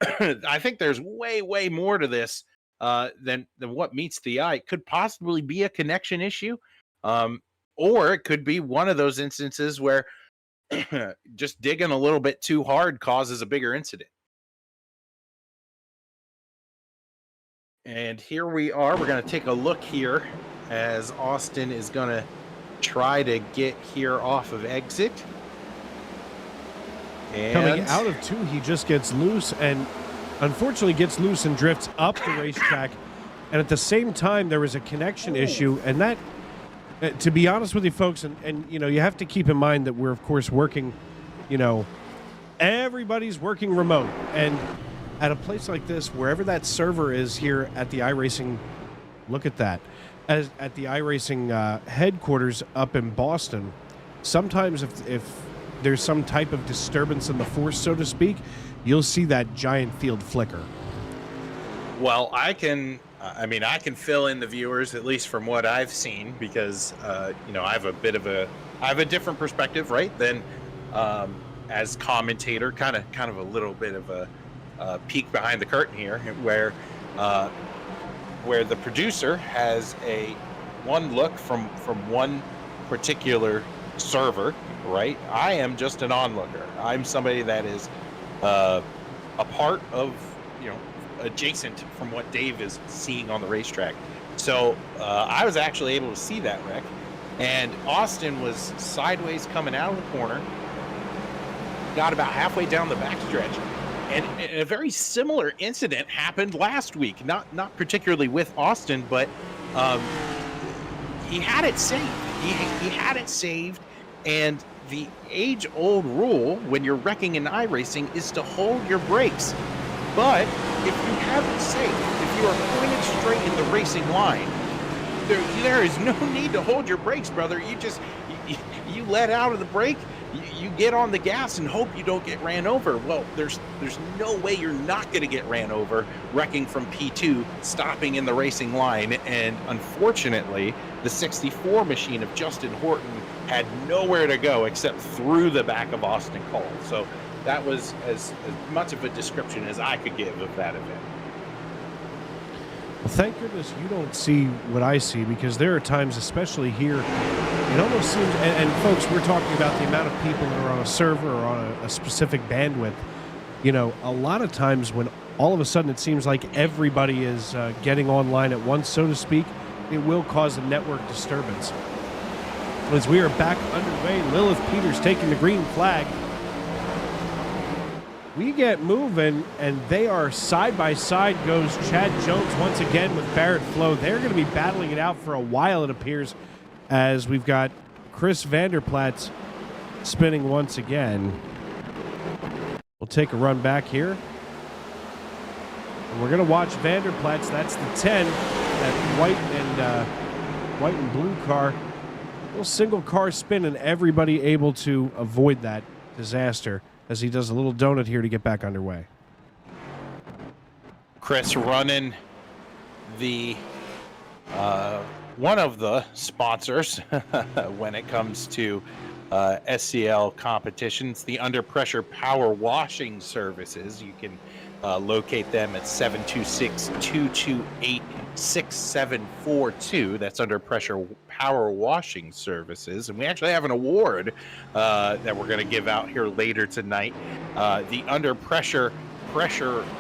I think there's way more to this than what meets the eye. It could possibly be a connection issue, or it could be one of those instances where just digging a little bit too hard causes a bigger incident. And here we are. We're going to take a look here as Austin is going to try to get here off of exit. And coming out of 2, he just gets loose, and unfortunately gets loose and drifts up the racetrack. And at the same time, there was a connection issue, and that, to be honest with you folks, and you know, you have to keep in mind that we're of course working, you know, everybody's working remote, and at a place like this, wherever that server is here at the iRacing, look at that, at the iRacing headquarters up in Boston, sometimes if there's some type of disturbance in the force, so to speak, you'll see that giant field flicker. Well, I can fill in the viewers, at least from what I've seen, because you know, I have a different perspective, right? Than as commentator, kind of a little bit of a peek behind the curtain here, where the producer has one look from one particular server, right? I am just an onlooker. I'm somebody that is a part of, you know, adjacent from what Dave is seeing on the racetrack. So I was actually able to see that wreck, and Austin was sideways coming out of the corner, got about halfway down the backstretch, and a very similar incident happened last week. Not particularly with Austin, but he had it saved. He had it saved, and the age-old rule when you're wrecking in iRacing is to hold your brakes. But if you have it safe, if you are pointed straight in the racing line, there is no need to hold your brakes, brother. You let out of the brake, you get on the gas and hope you don't get ran over. Well, there's no way you're not going to get ran over wrecking from P2, stopping in the racing line. And unfortunately, the 64 machine of Justin Horton had nowhere to go except through the back of Austin Cole. So that was as much of a description as I could give of that event. Well, thank goodness you don't see what I see, because there are times, especially here, it almost seems, and folks, we're talking about the amount of people that are on a server or on a specific bandwidth. You know, a lot of times when all of a sudden it seems like everybody is getting online at once, so to speak, it will cause a network disturbance. As we are back underway, Lilith Peters taking the green flag. We get moving, and they are side by side goes Chad Jones once again with Barrett Flo. They're going to be battling it out for a while, it appears, as we've got Chris Vanderplatz spinning once again. We'll take a run back here. And we're going to watch Vanderplatz. That's the 10, that white and blue car. Little single car spin, and everybody able to avoid that disaster as he does a little donut here to get back underway. Chris running the one of the sponsors when it comes to SCL competitions, the Under Pressure Power Washing Services. You can locate them at 726-228-6742. That's Under Pressure Power Washing Services. And we actually have an award that we're going to give out here later tonight. The Under Pressure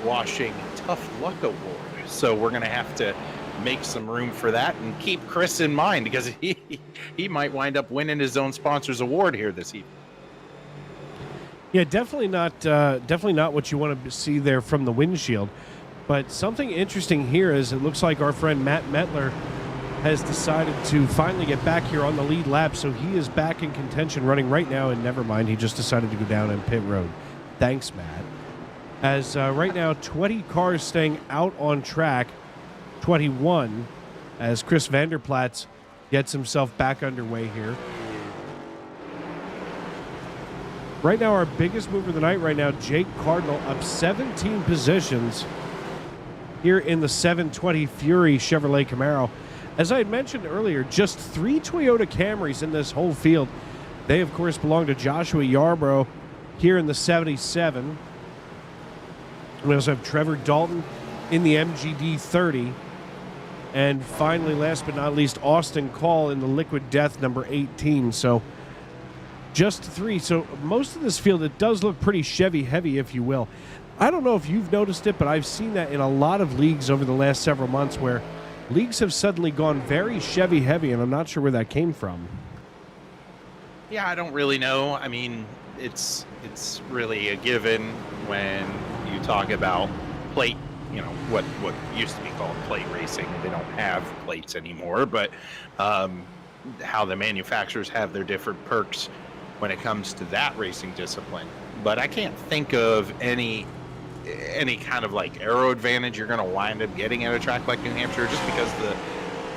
Washing Tough Luck Award. So we're going to have to make some room for that and keep Chris in mind, because he might wind up winning his own sponsors award here this evening. Yeah, definitely not what you want to see there from the windshield. But something interesting here is it looks like our friend Matt Metler has decided to finally get back here on the lead lap, so he is back in contention running right now, and never mind, he just decided to go down in pit road. Thanks, Matt. As right now, 20 cars staying out on track, 21, as Chris Vanderplatz gets himself back underway here. Right now, our biggest mover of the night right now, Jake Cardinal, up 17 positions here in the 720 Fury Chevrolet Camaro. As I had mentioned earlier, just 3 Toyota Camrys in this whole field. They, of course, belong to Joshua Yarbrough here in the 77. We also have Trevor Dalton in the MGD 30. And finally, last but not least, Austin Call in the Liquid Death number 18. So just 3. So most of this field, it does look pretty Chevy heavy, if you will. I don't know if you've noticed it, but I've seen that in a lot of leagues over the last several months where leagues have suddenly gone very Chevy heavy, and I'm not sure where that came from. Yeah, I don't really know. I mean, it's really a given when you talk about plate, what used to be called plate racing. They don't have plates anymore, but how the manufacturers have their different perks when it comes to that racing discipline. But I can't think of any kind of like aero advantage you're going to wind up getting at a track like New Hampshire, just because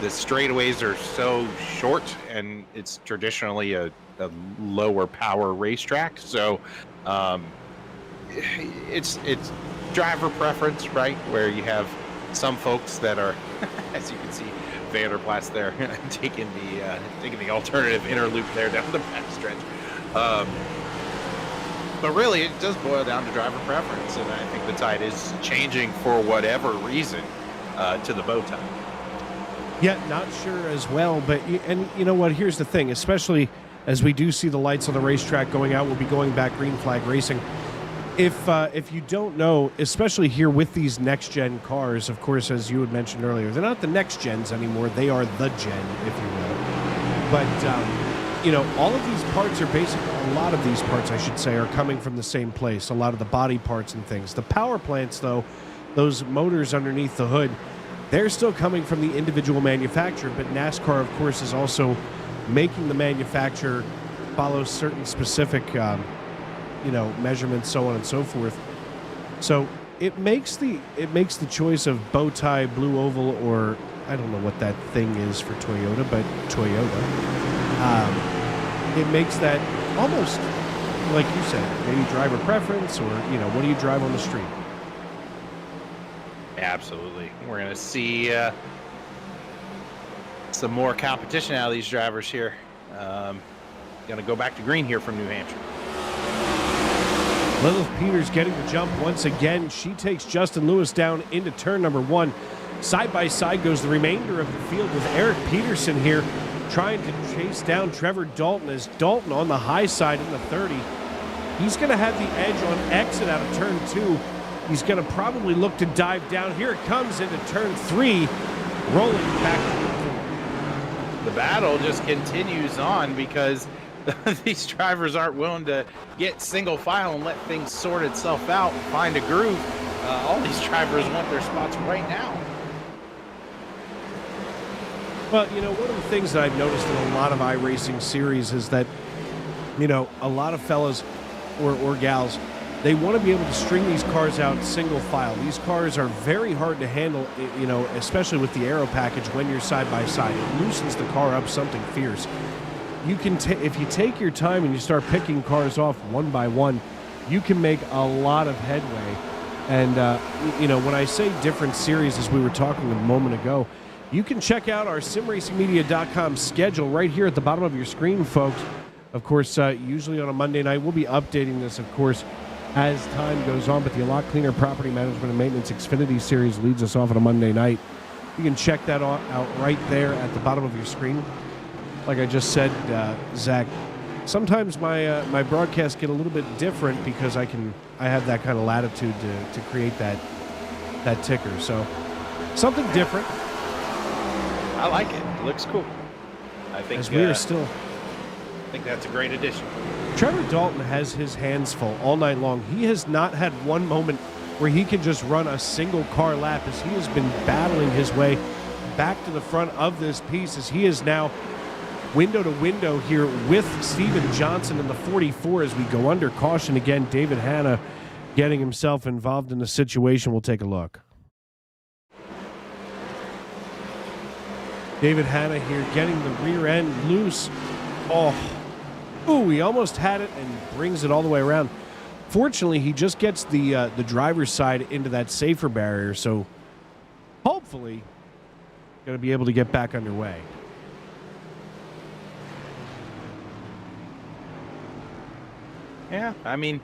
the straightaways are so short and it's traditionally a lower power racetrack. So it's driver preference, right? Where you have some folks that are, as you can see, Vanderplatz there taking the alternative inner loop there down the back stretch. But really, it does boil down to driver preference, and I think the tide is changing for whatever reason to the bow tie. Yeah, not sure as well, but and you know what? Here's the thing, especially as we do see the lights on the racetrack going out, we'll be going back green flag racing. If you don't know, especially here with these next gen cars, of course, as you had mentioned earlier, they're not the next gens anymore; they are the gen, if you will. But all of these parts are basically, a lot of these parts, I should say, are coming from the same place. A lot of the body parts and things. The power plants, though, those motors underneath the hood, they're still coming from the individual manufacturer. But NASCAR, of course, is also making the manufacturer follow certain specific, measurements, so on and so forth. So it makes the choice of bow tie, blue oval, or I don't know what that thing is for Toyota, but Toyota. It makes that almost, like you said, maybe driver preference, or, what do you drive on the street? Absolutely. We're going to see some more competition out of these drivers here. Going to go back to green here from New Hampshire. Lilith Peters getting the jump once again. She takes Justin Lewis down into turn number 1. Side by side goes the remainder of the field, with Eric Peterson here trying to chase down Trevor Dalton, as Dalton on the high side in the 30. He's going to have the edge on exit out of turn 2. He's going to probably look to dive down. Here it comes into turn 3, rolling back. The battle just continues on because these drivers aren't willing to get single file and let things sort itself out and find a groove. All these drivers want their spots right now. Well, one of the things that I've noticed in a lot of iRacing series is that, a lot of fellas or gals, they want to be able to string these cars out single file. These cars are very hard to handle, especially with the aero package when you're side by side. It loosens the car up something fierce. You can, if you take your time and you start picking cars off one by one, you can make a lot of headway. And, when I say different series, as we were talking a moment ago, you can check out our simracingmedia.com schedule right here at the bottom of your screen, folks. Of course, usually on a Monday night, we'll be updating this, of course, as time goes on. But the A Lot Cleaner Property Management and Maintenance Xfinity Series leads us off on a Monday night. You can check that out right there at the bottom of your screen. Like I just said, Zach, sometimes my broadcasts get a little bit different because I have that kind of latitude to create that ticker. So Something different. I like it. It looks cool. I think As we are still. I think that's a great addition. Trevor Dalton has his hands full all night long. He has not had one moment where he can just run a single car lap, as he has been battling his way back to the front of this piece, as he is now window to window here with Steven Johnson in the 44 as we go under caution again. David Hanna getting himself involved in the situation. We'll take a look. David Hanna here getting the rear end loose. Ooh, he almost had it and brings it all the way around. Fortunately, he just gets the driver's side into that safer barrier, so hopefully going to be able to get back underway. Yeah, I mean,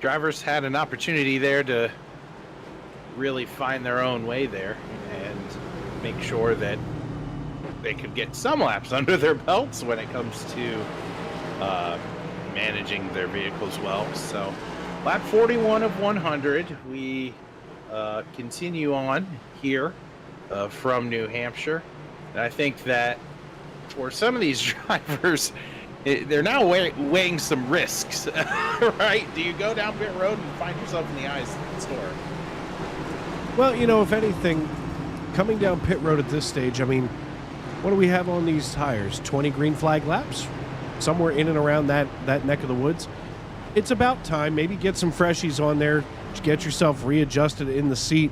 drivers had an opportunity there to really find their own way there and make sure that they could get some laps under their belts when it comes to managing their vehicles well. So, lap 41 of 100, we continue on here from New Hampshire. And I think that for some of these drivers, they're now weighing some risks, right? Do you go down pit road and find yourself in the eyes of the storm? Well, you know, if anything, coming down pit road at this stage, I mean, what do we have on these tires? 20 green flag laps? Somewhere in and around that neck of the woods. It's about time. Maybe get some freshies on there. Get yourself readjusted in the seat,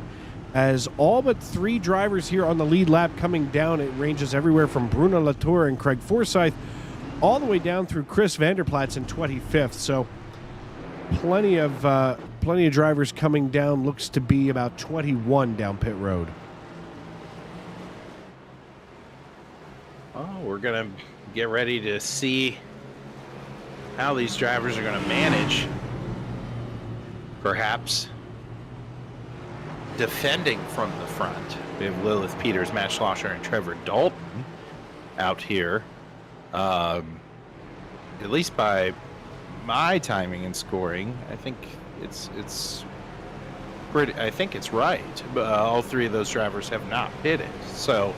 as all but 3 drivers here on the lead lap coming down. It ranges everywhere from Bruno Latour and Craig Forsyth all the way down through Chris Vanderplatz in 25th. So plenty of drivers coming down. Looks to be about 21 down pit road. Oh, we're going to get ready to see how these drivers are going to manage, perhaps defending from the front. We have Lilith Peters, Matt Schlosser, and Trevor Dalton out here. At least by my timing and scoring, I think it's pretty. I think it's right. All 3 of those drivers have not pitted, so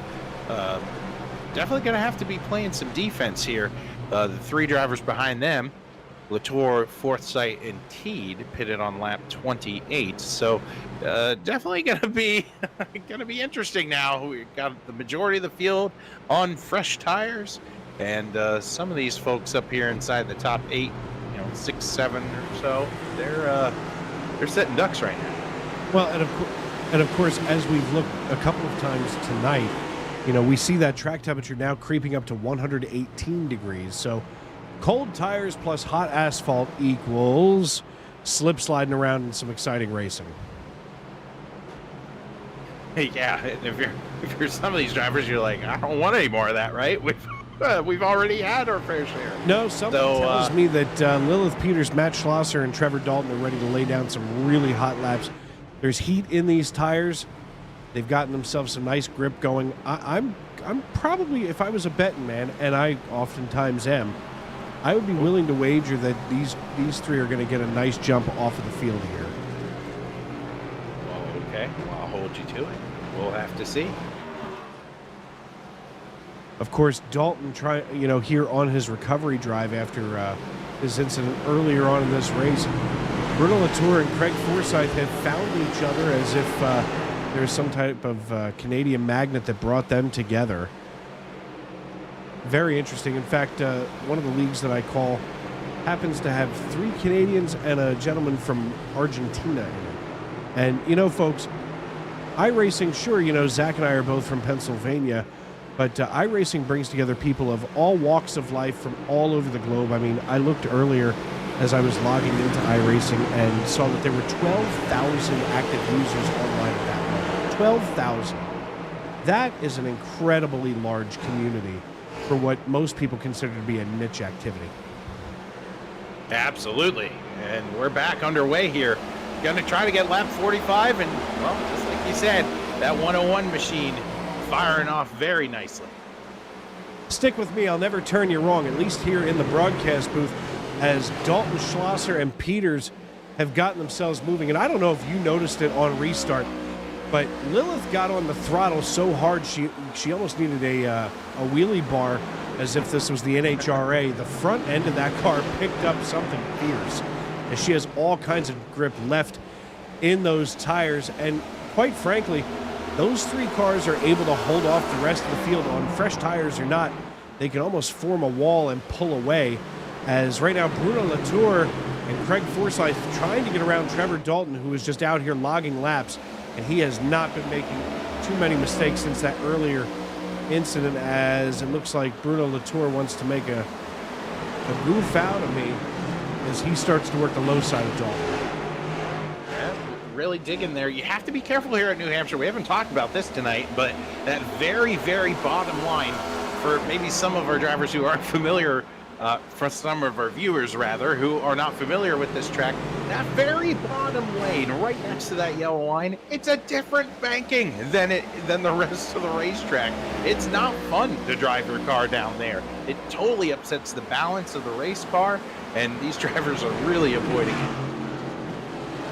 definitely going to have to be playing some defense here. The 3 drivers behind them, Latour, Forsyth, and Teed, pitted on lap 28. So definitely going to be interesting now. We've got the majority of the field on fresh tires, and some of these folks up here inside the top 8, 6, 7 or so, they're setting ducks right now. Well, and of course, as we've looked a couple of times tonight, we see that track temperature now creeping up to 118 degrees. So cold tires plus hot asphalt equals slip sliding around and some exciting racing. Yeah, and if you're some of these drivers, you're like, I don't want any more of that, right? We've already had our fair share. No, something tells me that Lilith Peters, Matt Schlosser, and Trevor Dalton are ready to lay down some really hot laps. There's heat in these tires. They've gotten themselves some nice grip going. I'm probably, if I was a betting man, and I oftentimes am, I would be willing to wager that these 3 are going to get a nice jump off of the field here. Well, okay. Well, I'll hold you to it. We'll have to see. Of course, Dalton here on his recovery drive after his incident earlier on in this race. Bruno Latour and Craig Forsyth have found each other as if there's some type of Canadian magnet that brought them together. Very interesting. In fact, one of the leagues that I call happens to have 3 Canadians and a gentleman from Argentina in it. And, folks, iRacing, sure, Zach and I are both from Pennsylvania, but iRacing brings together people of all walks of life from all over the globe. I mean, I looked earlier as I was logging into iRacing and saw that there were 12,000 active users online at that moment. 12,000. That is an incredibly large community for what most people consider to be a niche activity. Absolutely. And we're back underway here. Going to try to get lap 45, and, well, just like you said, that 101 machine firing off very nicely. Stick with me. I'll never turn you wrong, at least here in the broadcast booth, as Dalton, Schlosser, and Peters have gotten themselves moving. And I don't know if you noticed it on restart, But Lilith got on the throttle so hard she almost needed a wheelie bar, as if this was the NHRA. The front end of that car picked up something fierce, as she has all kinds of grip left in those tires. And quite frankly, those three cars are able to hold off the rest of the field on fresh tires or not. They can almost form a wall and pull away, as right now Bruno Latour and Craig Forsyth trying to get around Trevor Dalton, who is just out here logging laps, and he has not been making too many mistakes since that earlier incident, as it looks like Bruno Latour wants to make a goof out of me as he starts to work the low side of Dalton. Really digging there. You have to be careful here at New Hampshire. We haven't talked about this tonight, but that very, very bottom line, for maybe some of our drivers who aren't familiar, for some of our viewers rather, who are not familiar with this track, that very bottom lane right next to that yellow line, it's a different banking than the rest of the racetrack. It's not fun to drive your car down there. It totally upsets the balance of the race car, and these drivers are really avoiding it.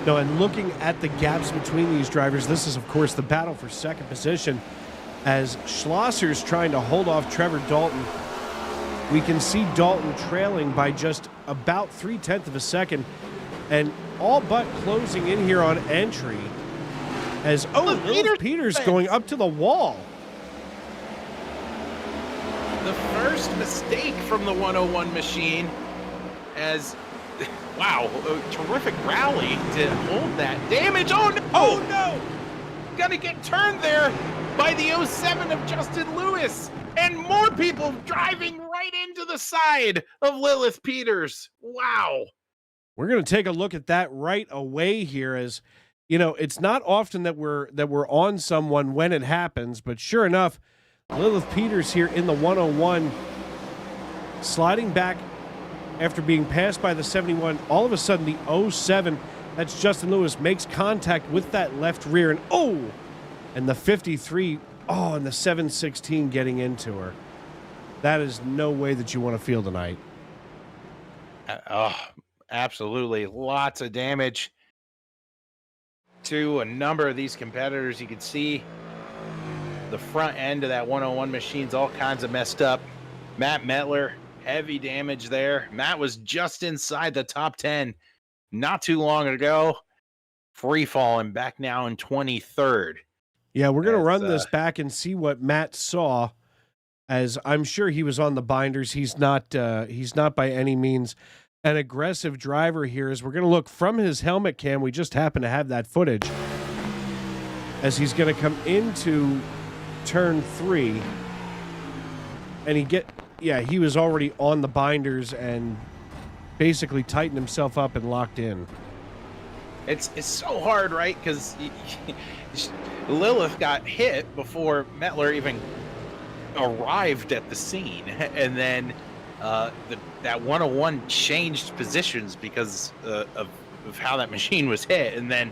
No, and looking at the gaps between these drivers, this is, of course, the battle for second position, as Schlosser's trying to hold off Trevor Dalton. We can see Dalton trailing by just about 0.3 of a second, and all but closing in here on entry, as, Lilith Peters going up to the wall. The first mistake from the 101 machine, as... Wow, a terrific rally to hold that damage. Oh no! Oh no! Gonna get turned there by the 07 of Justin Lewis, and more people driving right into the side of Lilith Peters. Wow. We're going to take a look at that right away here, as you know, it's not often that we're on someone when it happens, but sure enough, Lilith Peters here in the 101 sliding back after being passed by the 71. All of a sudden, the 07, that's Justin Lewis, makes contact with that left rear, and the 53, and the 716 getting into her. That is no way that you want to feel tonight. Absolutely. Lots of damage to a number of these competitors. You can see the front end of that 101 machine's all kinds of messed up. Matt Metler, heavy damage there. Matt was just inside the top 10 not too long ago. Free falling back now in 23rd. Yeah, we're going to run this back and see what Matt saw, as I'm sure he was on the binders. He's not by any means an aggressive driver here. As we're going to look from his helmet cam, we just happen to have that footage, as he's going to come into turn 3, and he was already on the binders and basically tightened himself up and locked in. It's so hard, right? Because Lilith got hit before Metler even arrived at the scene, and then that 101 changed positions because of how that machine was hit, and then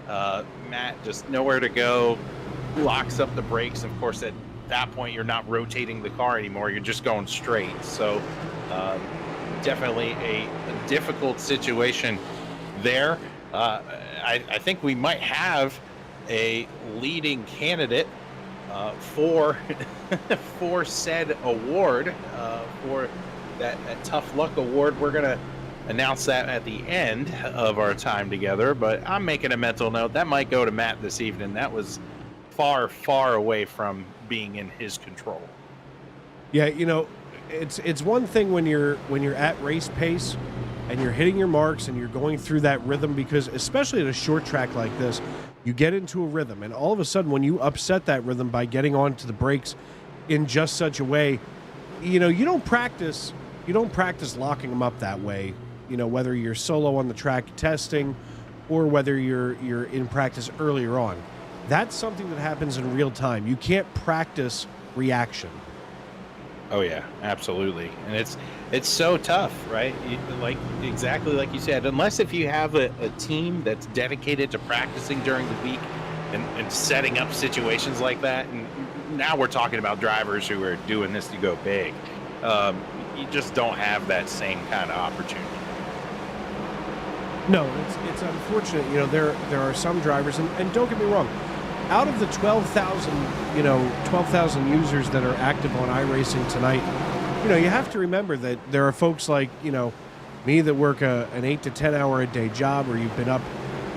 Matt just nowhere to go, locks up the brakes. Of course, at that point, you're not rotating the car anymore; you're just going straight. So, definitely a difficult situation there. I think we might have a leading candidate for for said award, for that tough luck award. We're gonna announce that at the end of our time together, but I'm making a mental note that might go to Matt this evening. That was far away from being in his control. Yeah, you know, it's one thing when you're at race pace and you're hitting your marks and you're going through that rhythm, because especially at a short track like this, you get into a rhythm, and all of a sudden when you upset that rhythm by getting onto the brakes in just such a way, you know, you don't practice locking them up that way, you know, whether you're solo on the track testing or whether you're in practice earlier on. That's something that happens in real time. You can't practice reaction. Oh yeah, absolutely. And it's so tough, right? Exactly like you said, unless if you have a team that's dedicated to practicing during the week and setting up situations like that. And now we're talking about drivers who are doing this to go big. You just don't have that same kind of opportunity. No, it's unfortunate. You know, there are some drivers, and don't get me wrong, out of the 12,000, 12,000 users that are active on iRacing tonight, you have to remember that there are folks like, me that work an 8 to 10 hour a day job, or you've been up,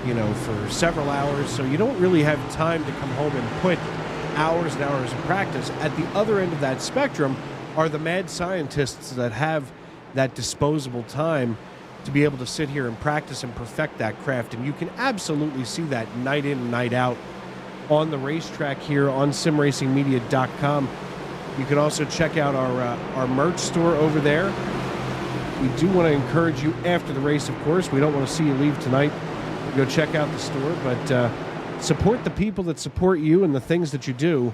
for several hours. So you don't really have time to come home and put hours and hours of practice. At the other end of that spectrum are the mad scientists that have that disposable time to be able to sit here and practice and perfect that craft. And you can absolutely see that night in and night out on the racetrack here on simracingmedia.com. You can also check out our merch store over there. We do want to encourage you after the race, of course. We don't want to see you leave tonight. Go check out the store, but support the people that support you and the things that you do.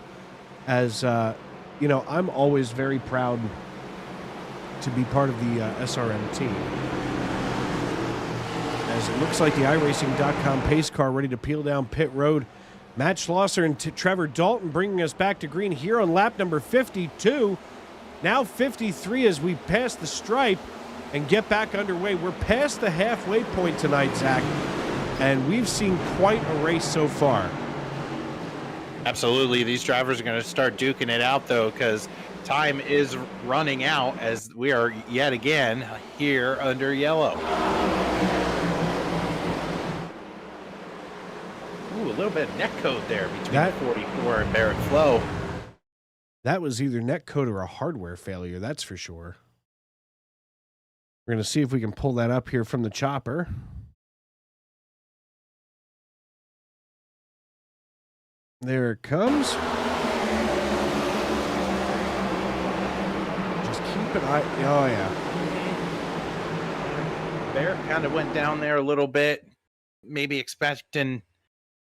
As I'm always very proud to be part of the SRM team. As it looks like the iRacing.com pace car ready to peel down pit road. Matt Schlosser and Trevor Dalton bringing us back to green here on lap number 52. Now 53 as we pass the stripe and get back underway. We're past the halfway point tonight, Zach, and we've seen quite a race so far. Absolutely. These drivers are going to start duking it out, though, because time is running out as we are yet again here under yellow. Ooh, a little bit of net code there between 44 and Barrett Flow. That was either net code or a hardware failure, that's for sure. We're going to see if we can pull that up here from the chopper. There it comes. Just keep an eye. Oh, yeah. Barrett kind of went down there a little bit, maybe expecting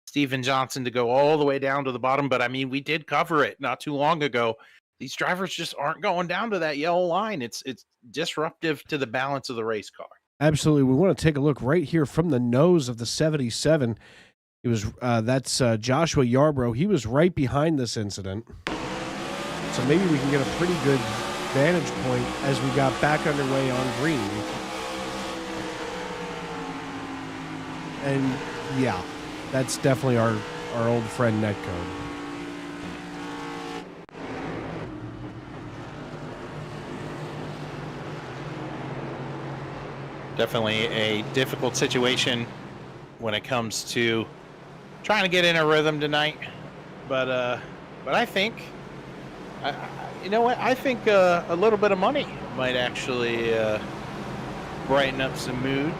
Steven Johnson to go all the way down to the bottom. But, I mean, we did cover it not too long ago. These drivers just aren't going down to that yellow line. It's disruptive to the balance of the race car. Absolutely. We want to take a look right here from the nose of the 77. It was that's Joshua Yarbrough. He was right behind this incident. So maybe we can get a pretty good vantage point as we got back underway on green. And yeah, that's definitely our old friend Netcode. Definitely a difficult situation when it comes to trying to get in a rhythm tonight, but I think, you know what? I think a little bit of money might actually brighten up some mood.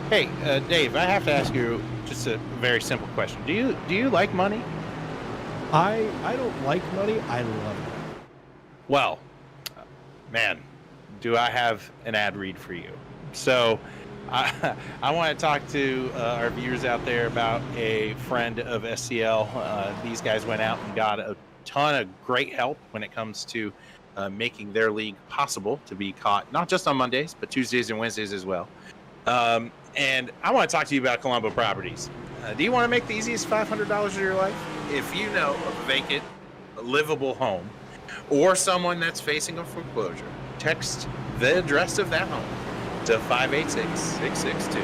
Hey, Dave, I have to ask you just a very simple question. Do you like money? I don't like money. I love it. Well, man, do I have an ad read for you? So I want to talk to our viewers out there about a friend of SCL. These guys went out and got a ton of great help when it comes to making their league possible to be caught, not just on Mondays, but Tuesdays and Wednesdays as well. And I want to talk to you about Colombo Properties. Do you want to make the easiest $500 of your life? If you know of a vacant, livable home or someone that's facing a foreclosure, text the address of that home to 586-662-0721.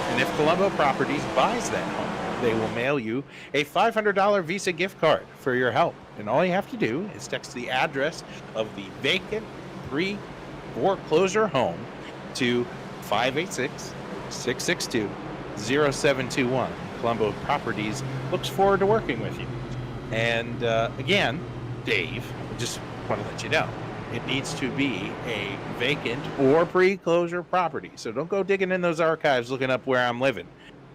And if Colombo Properties buys that home, they will mail you a $500 Visa gift card for your help. And all you have to do is text the address of the vacant pre-foreclosure home to 586-662-0721. Colombo Properties looks forward to working with you. And again, Dave, just want to let you know, it needs to be a vacant or pre-closure property. So don't go digging in those archives looking up where I'm living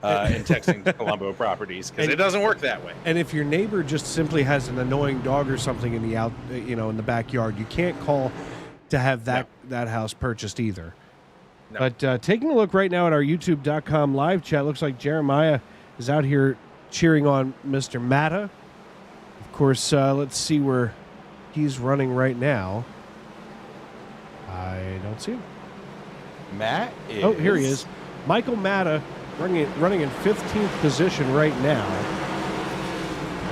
and texting to Colombo Properties, because it doesn't work that way. And if your neighbor just simply has an annoying dog or something in the in the backyard, you can't call to have that house purchased either. No. But taking a look right now at our YouTube.com live chat, looks like Jeremiah is out here cheering on Mr. Matta. Of course, let's see where he's running right now. I don't see him. Matt is... Oh, here he is. Michael Matta running in 15th position right now.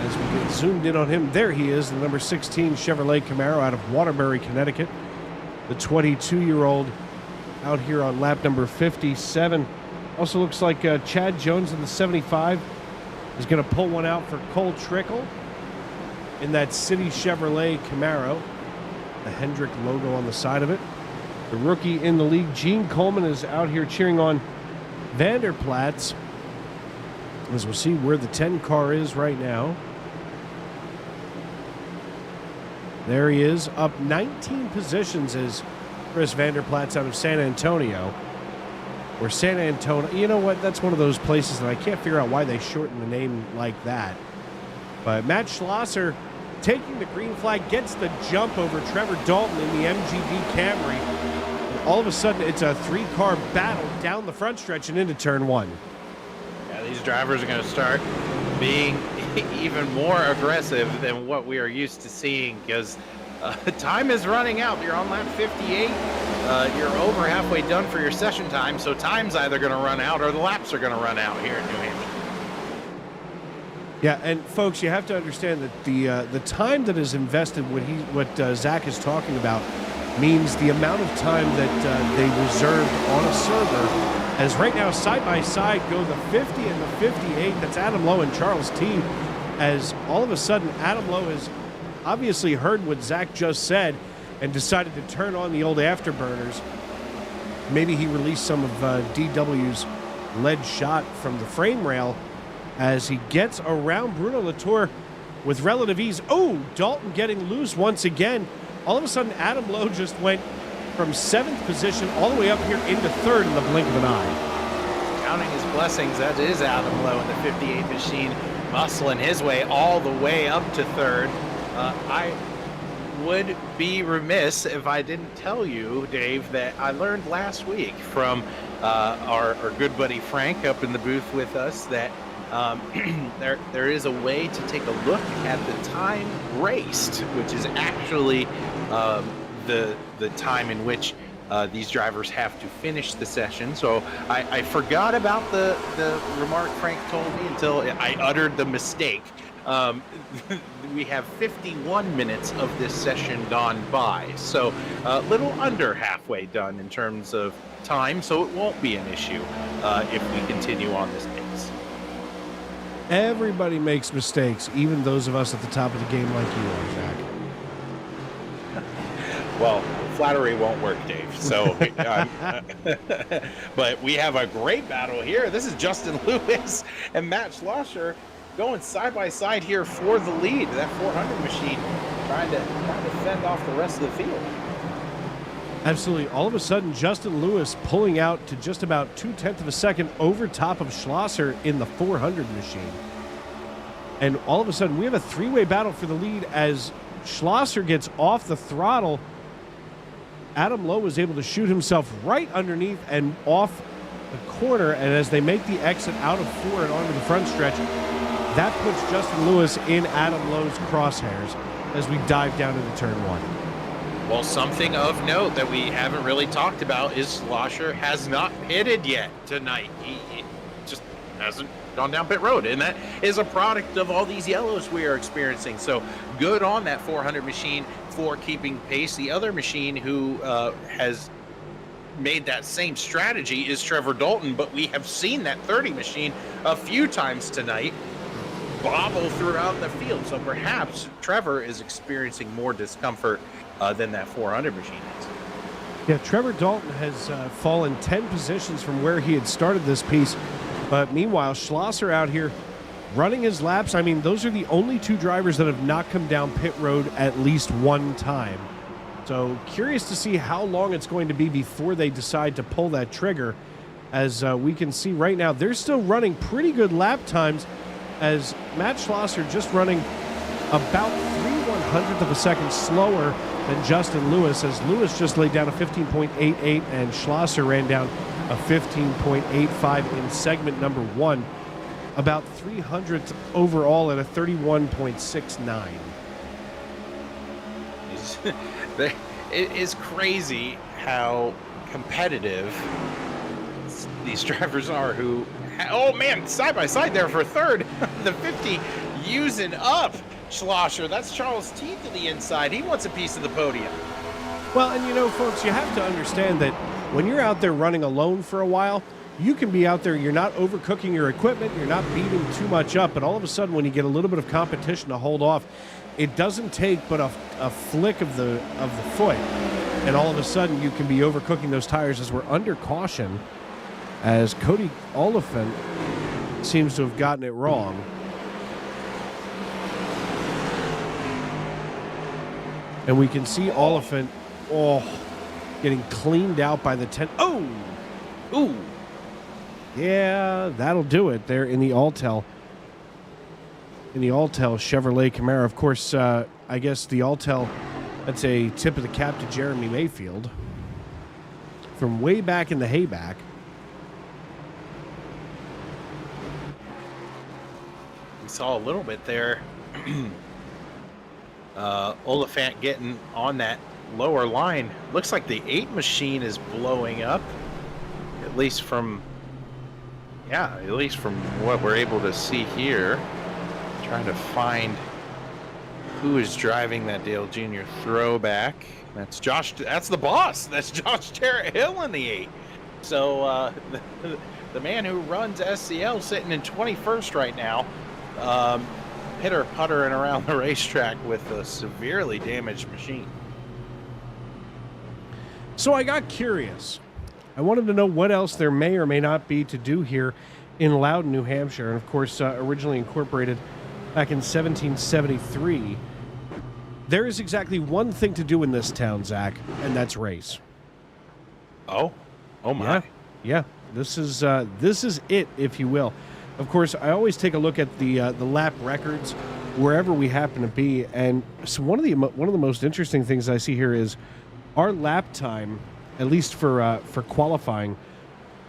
As we get zoomed in on him, there he is, the number 16 Chevrolet Camaro out of Waterbury, Connecticut. The 22-year-old out here on lap number 57 Also looks like Chad Jones in the 75 is going to pull one out for Cole Trickle in that City Chevrolet Camaro. The Hendrick logo on the side of it. The rookie in the league, Gene Coleman, is out here cheering on Vanderplatz. As we'll see where the 10 car is right now. There he is, up 19 positions is Chris Vanderplatz out of San Antonio. Or San Antonio, you know what, that's one of those places that I can't figure out why they shorten the name like that. But Matt Schlosser taking the green flag, gets the jump over Trevor Dalton in the MGB Camry. And all of a sudden, it's a 3-car battle down the front stretch and into turn 1. Yeah, these drivers are going to start being even more aggressive than what we are used to seeing because time is running out. You're on lap 58. You're over halfway done for your session time, so time's either going to run out or the laps are going to run out here in New Hampshire. Yeah, and folks, you have to understand that the time that is invested, what Zach is talking about, means the amount of time that they reserved on a server. As right now, side by side go the 50 and the 58. That's Adam Lowe and Charles T. As all of a sudden, Adam Lowe has obviously heard what Zach just said and decided to turn on the old afterburners. Maybe he released some of DW's lead shot from the frame rail as he gets around Bruno Latour with relative ease. Oh, Dalton getting loose once again. All of a sudden, Adam Lowe just went from 7th position all the way up here into 3rd in the blink of an eye. Counting his blessings, that is Adam Lowe in the 58 machine, muscling his way all the way up to 3rd. I would be remiss if I didn't tell you, Dave, that I learned last week from our good buddy Frank up in the booth with us that there is a way to take a look at the time raced, which is actually the time in which these drivers have to finish the session. So I forgot about the remark Frank told me until I uttered the mistake. We have 51 minutes of this session gone by, so a little under halfway done in terms of time, so it won't be an issue if we continue on this pace. Everybody makes mistakes, even those of us at the top of the game like you are, Zach. Well, flattery won't work, Dave. So, but we have a great battle here. This is Justin Lewis and Matt Schlosser going side by side here for the lead. That 400 machine trying to fend off the rest of the field. Absolutely. All of a sudden, Justin Lewis pulling out to just about 0.2 of a second over top of Schlosser in the 400 machine. And all of a sudden, we have a 3-way battle for the lead as Schlosser gets off the throttle. Adam Lowe was able to shoot himself right underneath and off the corner. And as they make the exit out of 4 and onto the front stretch, that puts Justin Lewis in Adam Lowe's crosshairs as we dive down into turn 1. Well, something of note that we haven't really talked about is Schlosser has not pitted yet tonight. He just hasn't gone down pit road, and that is a product of all these yellows we are experiencing. So good on that 400 machine for keeping pace. The other machine who has made that same strategy is Trevor Dalton, but we have seen that 30 machine a few times tonight bobble throughout the field. So perhaps Trevor is experiencing more discomfort than that 400 machine is. Yeah, Trevor Dalton has fallen 10 positions from where he had started this piece. But meanwhile, Schlosser out here running his laps. I mean, those are the only 2 drivers that have not come down pit road at least one time. So curious to see how long it's going to be before they decide to pull that trigger. As we can see right now, they're still running pretty good lap times as Matt Schlosser just running about 3/100th of a second slower than Justin Lewis, as Lewis just laid down a 15.88 and Schlosser ran down a 15.85 in segment number 1, about 300th overall at a 31.69. It is crazy how competitive these drivers are who, oh man, side by side there for 3rd. The 50 using up Schlosser. That's Charles T to the inside. He wants a piece of the podium. Well, and you know, folks, you have to understand that when you're out there running alone for a while, you can be out there, you're not overcooking your equipment, you're not beating too much up, but all of a sudden when you get a little bit of competition to hold off, it doesn't take but a flick of the foot, and all of a sudden you can be overcooking those tires, as we're under caution, as Cody Oliphant seems to have gotten it wrong. And we can see Oliphant, getting cleaned out by the 10. Oh! Ooh! Yeah, that'll do it there in the Altel. In the Altel Chevrolet Camaro. Of course, I guess the Altel, that's a tip of the cap to Jeremy Mayfield. From way back in the hayback. We saw a little bit there. Oliphant getting on that lower line. Looks like the 8 machine is blowing up. At least from what we're able to see here. Trying to find who is driving that Dale Jr. throwback. That's Josh. That's the boss. That's Josh Terra Hill in the 8. So the man who runs SCL sitting in 21st right now, pitter-puttering around the racetrack with a severely damaged machine. So I got curious. I wanted to know what else there may or may not be to do here in Loudon, New Hampshire. And of course, originally incorporated back in 1773. There is exactly one thing to do in this town, Zach, and that's race. Oh my. Yeah. This is it, if you will. Of course, I always take a look at the lap records wherever we happen to be, and so one of the most interesting things I see here is our lap time, at least for qualifying.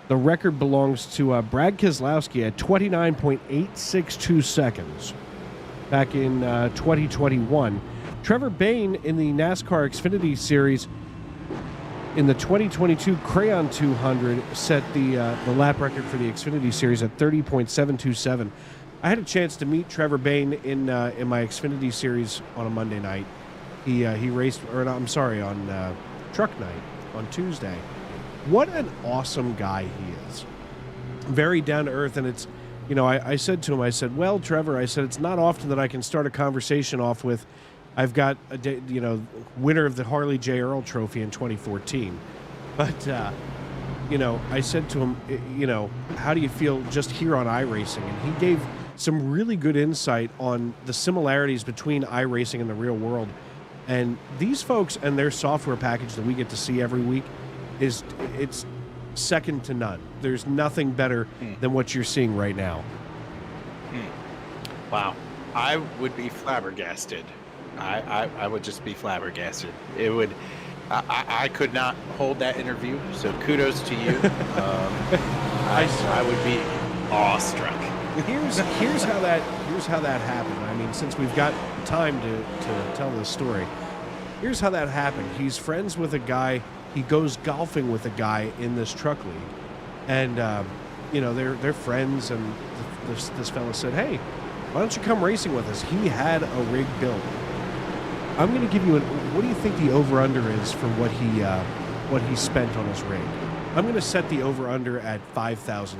The record belongs to Brad Keselowski at 29.862 seconds back in 2021. Trevor Bayne in the NASCAR Xfinity Series in the 2022 Crayon 200 set the lap record for the Xfinity Series at 30.727. I had a chance to meet Trevor Bayne in my Xfinity Series on a Monday night. He raced, or no, I'm sorry, on Truck Night on Tuesday. What an awesome guy he is. Very down to earth, and it's, I said to him, I said, well, Trevor, I said, it's not often that I can start a conversation off with, I've got winner of the Harley J. Earl Trophy in 2014. But, I said to him, how do you feel just here on iRacing? And he gave some really good insight on the similarities between iRacing and the real world. And these folks and their software package that we get to see every week, it's second to none. There's nothing better than what you're seeing right now. Wow. I would be flabbergasted. I would just be flabbergasted. It would. I could not hold that interview. So kudos to you. I would be awestruck. Here's how that happened. I mean, since we've got time to tell this story, here's how that happened. He's friends with a guy. He goes golfing with a guy in this truck league, and they're friends. And this fella said, "Hey, why don't you come racing with us?" He had a rig built. I'm going to give you what do you think the over/under is for what he spent on his rig? I'm going to set the over/under at $5,000.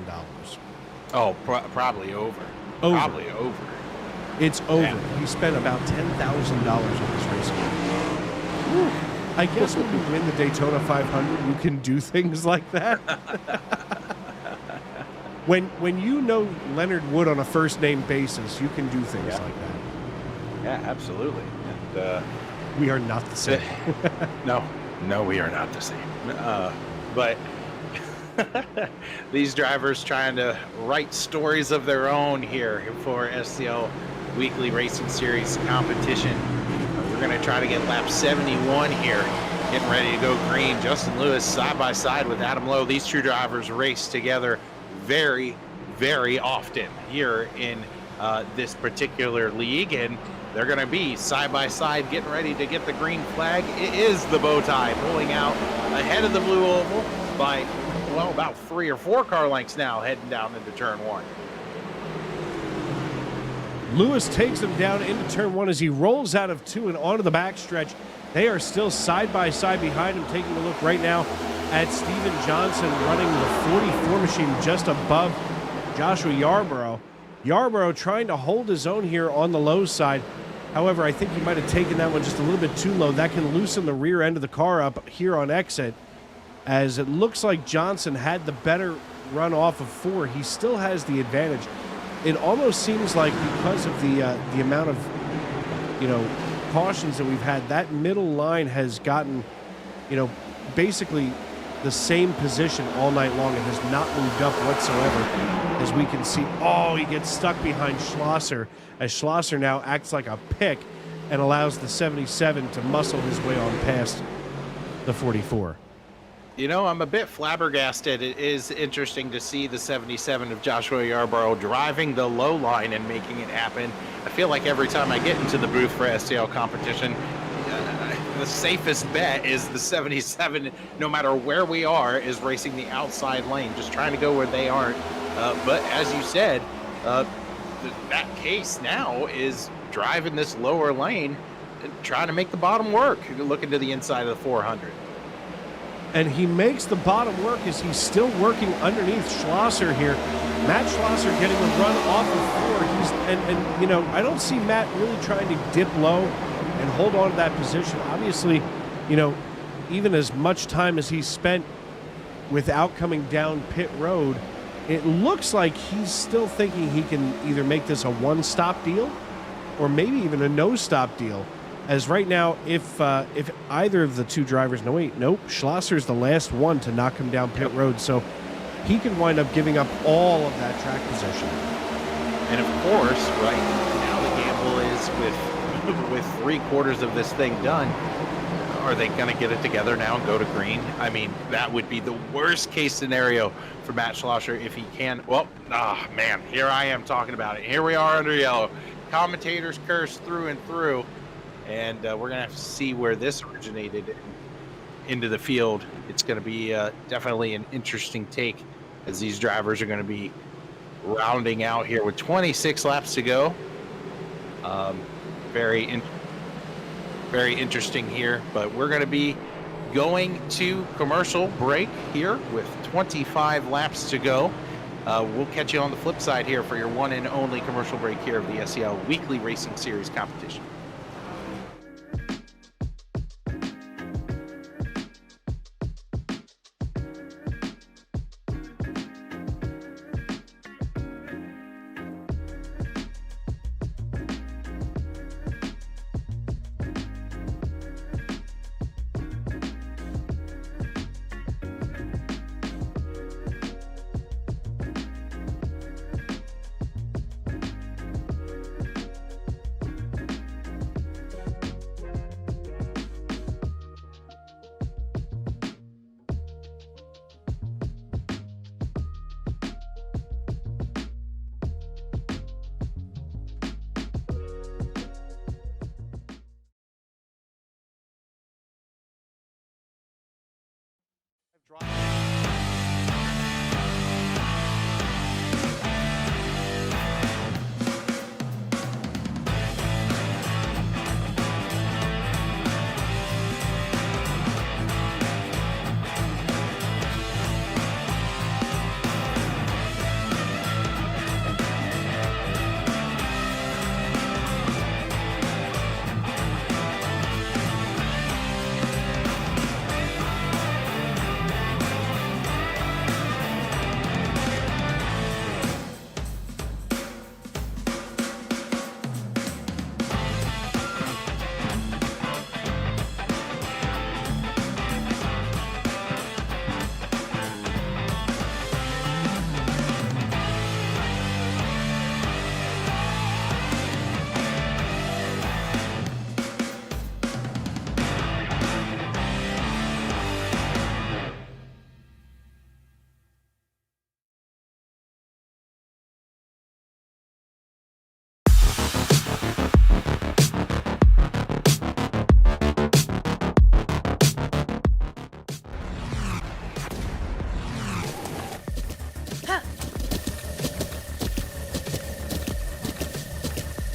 Oh, probably over. Probably over. It's over. Yeah. He spent about $10,000 on this racing rig. Woo. I guess when you win the Daytona 500, you can do things like that. When you know Leonard Wood on a first-name basis, you can do things like that. Yeah, absolutely. And we are not the same. No, we are not the same. But these drivers trying to write stories of their own here for SCL Weekly Racing Series competition. We're going to try to get lap 71 here, getting ready to go green. Justin Lewis side by side with Adam Lowe. These two drivers race together very, very often here in this particular league, and they're going to be side by side getting ready to get the green flag. It is the bow tie pulling out ahead of the blue oval by, about 3 or 4 car lengths now, heading down into turn 1. Lewis takes him down into turn 1 as he rolls out of 2 and onto the backstretch. They are still side by side behind him. Taking a look right now at Steven Johnson running the 44 machine just above Joshua Yarborough. Yarborough trying to hold his own here on the low side. However, I think he might have taken that one just a little bit too low. That can loosen the rear end of the car up here on exit, as it looks like Johnson had the better run off of 4. He still has the advantage. It almost seems like because of the amount of, cautions that we've had, that middle line has gotten, basically the same position all night long. It has not moved up whatsoever, as we can see. Oh, he gets stuck behind Schlosser, as Schlosser now acts like a pick and allows the 77 to muscle his way on past the 44. I'm a bit flabbergasted. It is interesting to see the 77 of Joshua Yarborough driving the low line and making it happen. I feel like every time I get into the booth for SCL competition, the safest bet is the 77, no matter where we are, is racing the outside lane, just trying to go where they aren't. But as you said, that case now is driving this lower lane, trying to make the bottom work, looking to the inside of the 400. And he makes the bottom work as he's still working underneath Schlosser here. Matt Schlosser getting a run off of 4. I don't see Matt really trying to dip low and hold on to that position. Obviously, even as much time as he's spent without coming down pit road, it looks like he's still thinking he can either make this a one-stop deal or maybe even a no-stop deal. As right now, if either of the two drivers, Schlosser's the last one to knock him down pit road, so he can wind up giving up all of that track position. And of course, right now the gamble is with 3/4 of this thing done, are they going to get it together now and go to green? I mean, that would be the worst case scenario for Matt Schlosser if he can. Well, man, here I am talking about it. Here we are under yellow. Commentators curse through and through. And we're going to have to see where this originated into the field. It's going to be definitely an interesting take, as these drivers are going to be rounding out here with 26 laps to go. Very interesting here, but we're going to be going to commercial break here with 25 laps to go. We'll catch you on the flip side here for your one and only commercial break here of the SCL Weekly Racing Series competition.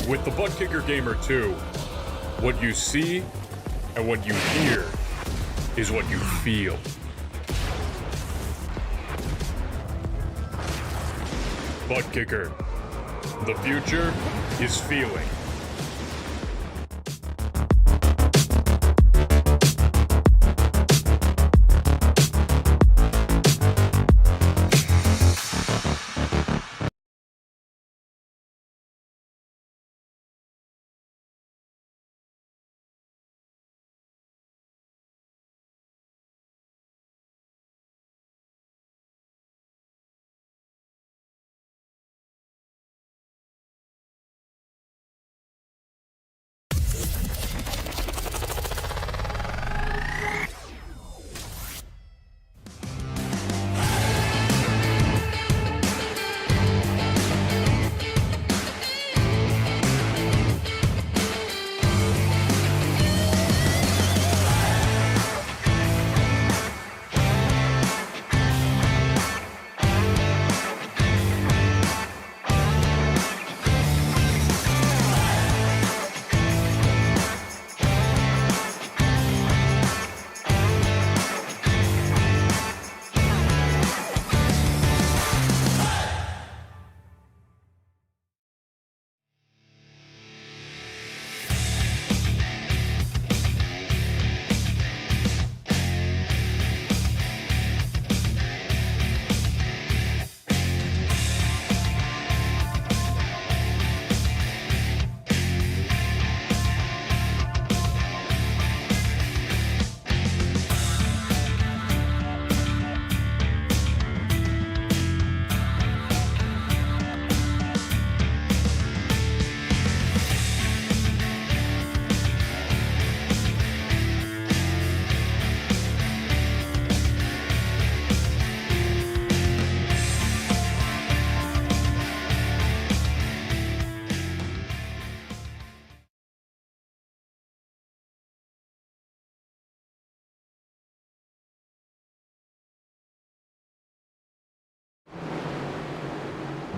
With the Butt Kicker Gamer 2, what you see And what you hear is what you feel. Butt kicker. The future is feeling.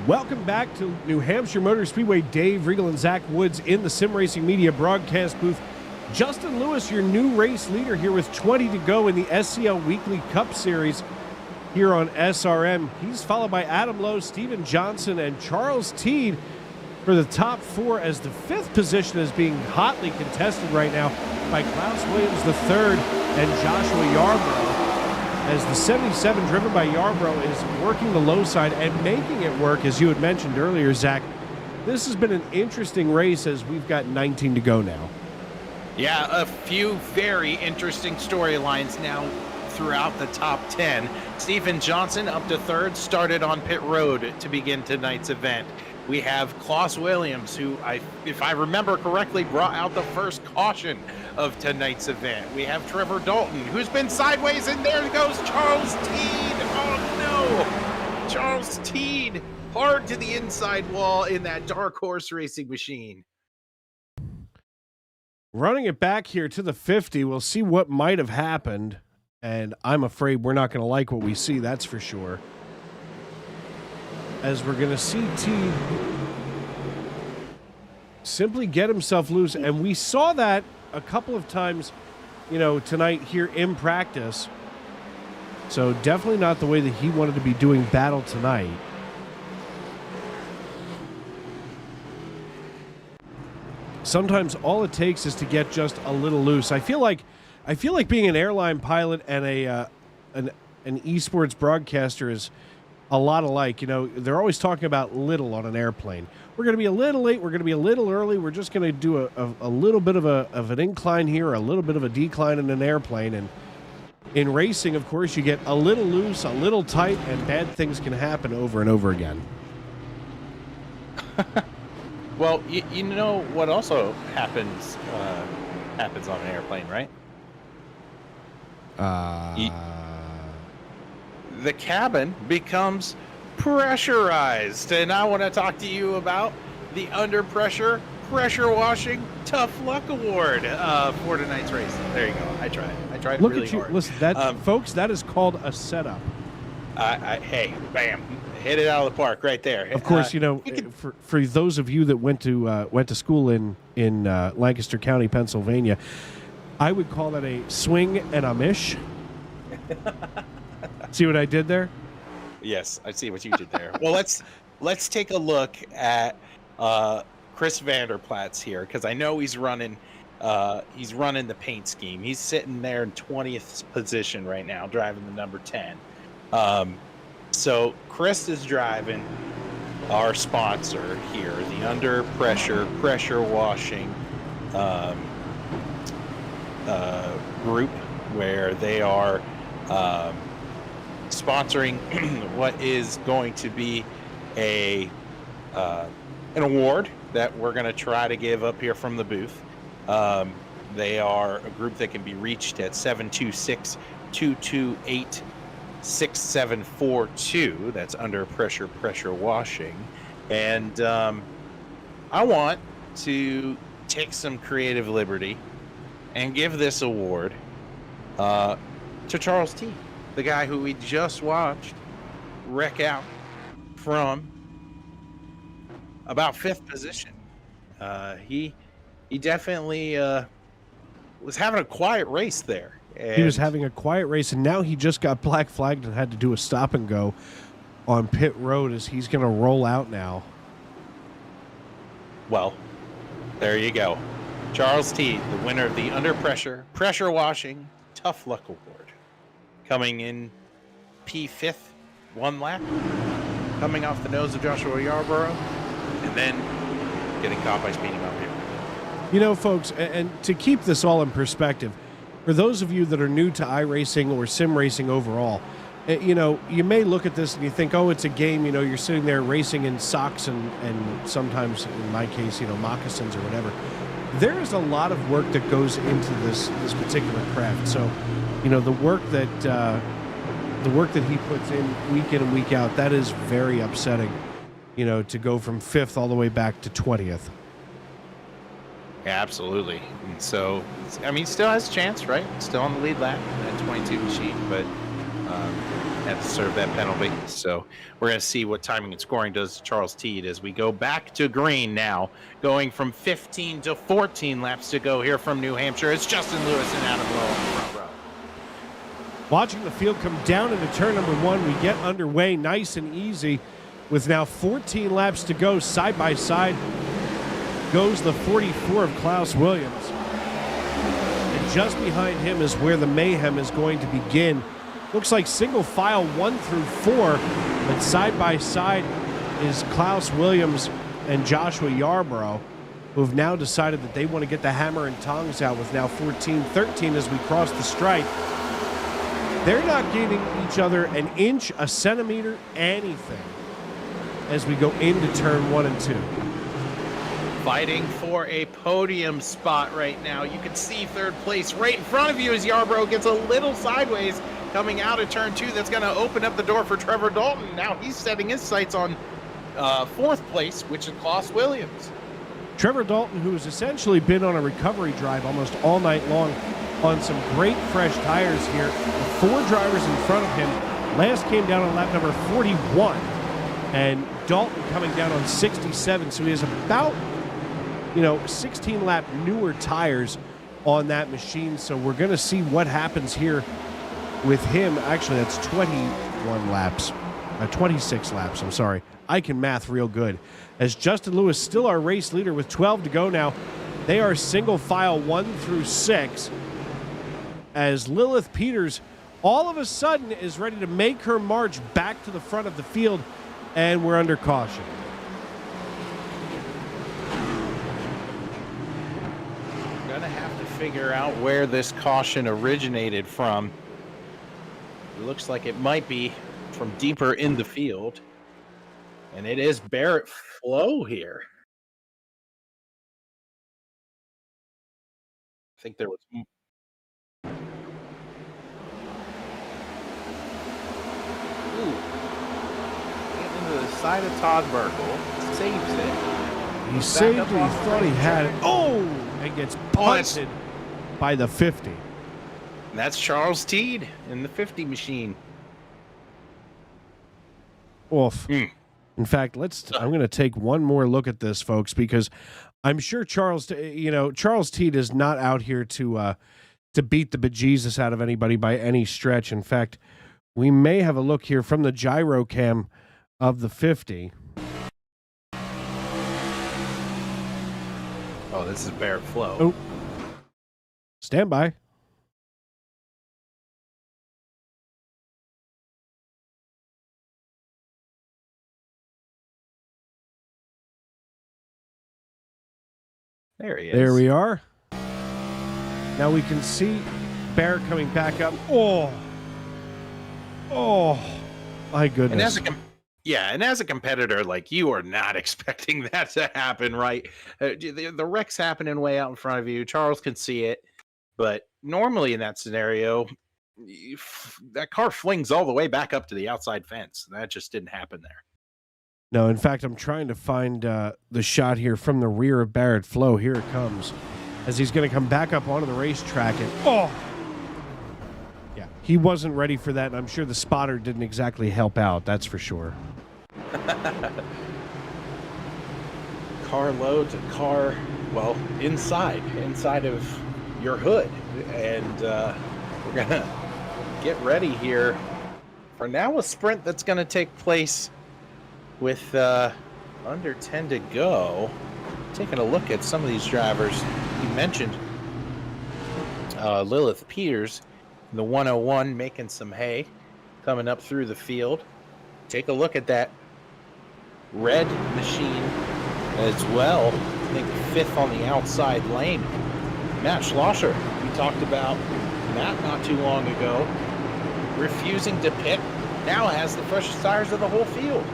Welcome back to New Hampshire Motor Speedway. Dave Regal and Zach Woods in the Sim Racing Media broadcast booth. Justin Lewis, your new race leader here with 20 to go in the SCL Weekly Cup Series here on SRM. He's followed by Adam Lowe, Steven Johnson, and Charles Teed for the top four, as the fifth position is being hotly contested right now by Klaus Williams III and Joshua Yarbrough, as the 77 driven by Yarbrough is working the low side and making it work, as you had mentioned earlier, Zach. This has been an interesting race as we've got 19 to go now. Yeah, a few very interesting storylines now throughout the top 10. Stephen Johnson up to third, started on pit road to begin tonight's event. We have Klaus Williams, who, if I remember correctly, brought out the first caution of tonight's event. We have Trevor Dalton, who's been sideways, and there goes Charles Teed. Oh no! Charles Teed, hard to the inside wall in that dark horse racing machine. Running it back here to the 50, we'll see what might have happened, and I'm afraid we're not going to like what we see, that's for sure. As we're going to see Teed simply get himself loose, and we saw that a couple of times, tonight here in practice. So definitely not the way that he wanted to be doing battle tonight. Sometimes all it takes is to get just a little loose. I feel like being an airline pilot and an esports broadcaster is a lot alike. They're always talking about little on an airplane. We're going to be a little late. We're going to be a little early. We're just going to do a little bit of an incline here, a little bit of a decline in an airplane. And in racing, of course, you get a little loose, a little tight, and bad things can happen over and over again. Well, you know what also happens on an airplane, right? The cabin becomes pressurized, and I want to talk to you about the Under Pressure Pressure Washing Tough Luck Award for tonight's race. There you go. I tried Look really at you. hard. Listen, folks, that is called a setup. Hey, bam, hit it out of the park right there. Of course, for those of you that went to school in Lancaster County, Pennsylvania, I would call that a swing and a miss. See what I did there? Yes, I see what you did there. Well, let's take a look at Chris Vanderplat's here, because I know he's running the paint scheme. He's sitting there in 20th position right now, driving the number 10. So Chris is driving our sponsor here, the Under Pressure Washing group, where they are sponsoring what is going to be an award that we're going to try to give up here from the booth. They are a group that can be reached at 726-228-6742. That's Under Pressure Washing. And I want to take some creative liberty and give this award to Charles T., the guy who we just watched wreck out from about 5th position. He definitely was having a quiet race there. He was having a quiet race, and now he just got black flagged and had to do a stop and go on pit road as he's going to roll out now. Well, there you go. Charles T., the winner of the Under Pressure Washing Tough Luck Award. Coming in P5th, 1 lap, coming off the nose of Joshua Yarborough, and then getting caught by speeding up here. You know, folks, and to keep this all in perspective, for those of you that are new to iRacing or sim racing overall, you know, you may look at this and you think, oh, it's a game. You know, you're sitting there racing in socks and sometimes, in my case, you know, moccasins or whatever. There is a lot of work that goes into this particular craft. So, you know, the work that he puts in and week out, that is very upsetting. You know, to go from 5th all the way back to 20th. Yeah, absolutely. And so, I mean, still has a chance, right? Still on the lead lap, that 22 machine, but had to serve that penalty. So we're going to see what timing and scoring does to Charles Teed as we go back to green now, going from 15 to 14 laps to go here from New Hampshire. It's Justin Lewis and Adam Lowe on the front row. Watching the field come down into turn number 1, we get underway nice and easy with now 14 laps to go. Side by side goes the 44 of Klaus Williams. And just behind him is where the mayhem is going to begin. Looks like single file 1 through 4, but side by side is Klaus Williams and Joshua Yarborough, who have now decided that they want to get the hammer and tongs out with now 14-13 as we cross the stripe. They're not giving each other an inch, a centimeter, anything as we go into turn 1 and 2. Fighting for a podium spot right now. You can see 3rd place right in front of you as Yarborough gets a little sideways coming out of turn 2. That's going to open up the door for Trevor Dalton. Now he's setting his sights on 4th place, which is Klaus Williams. Trevor Dalton, who has essentially been on a recovery drive almost all night long on some great fresh tires here. With 4 drivers in front of him. Last came down on lap number 41. And Dalton coming down on 67. So he has about, 16 lap newer tires on that machine. So we're going to see what happens here with him. Actually, that's 21 laps. 26 laps, I'm sorry. I can math real good. As Justin Lewis, still our race leader with 12 to go now. They are single file 1 through 6. As Lilith Peters all of a sudden is ready to make her march back to the front of the field, and we're under caution. Gonna have to figure out where this caution originated from. It looks like it might be from deeper in the field, and it is Barrett Flow here. I think there was into the side of Todd Burkle, saves it. He saved it. He thought he had it. Oh, and gets punted by the 50. And that's Charles Teed in the 50 machine. Oof. In fact, I'm going to take one more look at this, folks, because I'm sure Charles Teed is not out here to to beat the bejesus out of anybody by any stretch. In fact, we may have a look here from the gyro cam of the 50. Oh, this is Barrett Flow. Oh. Stand by. There he is. There we are. Now we can see Barrett coming back up. Oh, my goodness. And as a competitor, like, you are not expecting that to happen, right? The wreck's happening way out in front of you. Charles can see it, but normally in that scenario, that car flings all the way back up to the outside fence. That just didn't happen there. No, in fact, I'm trying to find the shot here from the rear of Barrett Flow. Here it comes, as he's going to come back up onto the racetrack. And yeah, he wasn't ready for that, and I'm sure the spotter didn't exactly help out. That's for sure. Car loads a car, well, inside of your hood, and we're gonna get ready here for now a sprint that's going to take place with under 10 to go. Taking a look at some of these drivers, you mentioned Lilith Peters, the 101, making some hay, coming up through the field. Take a look at that red machine as well. I think fifth on the outside lane. Matt Schlosser, we talked about Matt not too long ago, refusing to pit, now has the freshest tires of the whole field.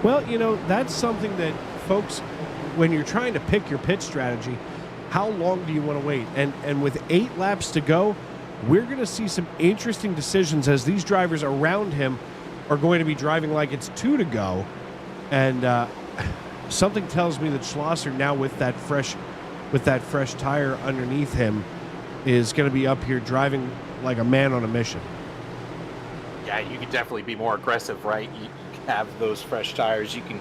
Well, you know, that's something that, folks, when you're trying to pick your pit strategy, how long do you want to wait? And with 8 laps to go, we're going to see some interesting decisions as these drivers around him are going to be driving like it's 2 to go. And something tells me that Schlosser, now with that fresh tire underneath him, is going to be up here driving like a man on a mission. Yeah, you could definitely be more aggressive, right? You have those fresh tires. You can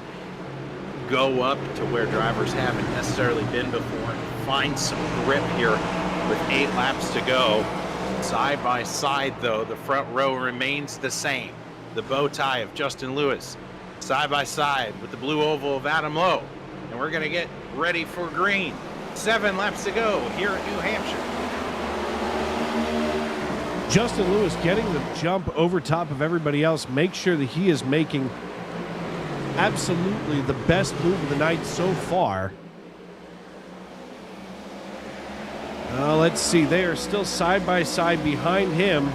go up to where drivers haven't necessarily been before and find some grip here with 8 laps to go. Side by side, though, the front row remains the same. The bow tie of Justin Lewis, side by side with the blue oval of Adam Lowe. And we're going to get ready for green. 7 laps to go here at New Hampshire. Justin Lewis getting the jump over top of everybody else. Make sure that he is making absolutely the best move of the night so far. Let's see. They are still side by side behind him.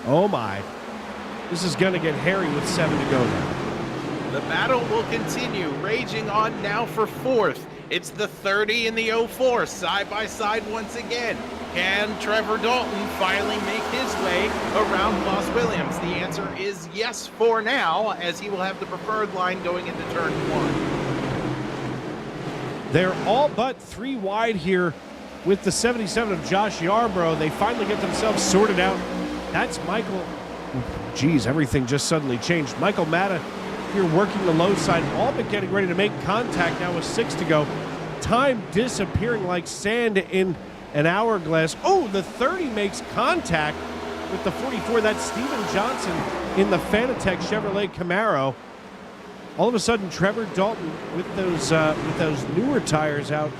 Oh my. This is going to get hairy with 7 to go now. The battle will continue, raging on now for 4th. It's the 30 and the 04, side by side once again. Can Trevor Dalton finally make his way around Los Williams? The answer is yes for now, as he will have the preferred line going into turn 1. They're all but 3 wide here with the 77 of Josh Yarborough. They finally get themselves sorted out. That's Michael. Geez, everything just suddenly changed. Michael Matta here working the low side, all but getting ready to make contact now with 6 to go. Time disappearing like sand in an hourglass. Oh, the 30 makes contact with the 44. That's Steven Johnson in the Fanatec Chevrolet Camaro. All of a sudden, Trevor Dalton with those newer tires out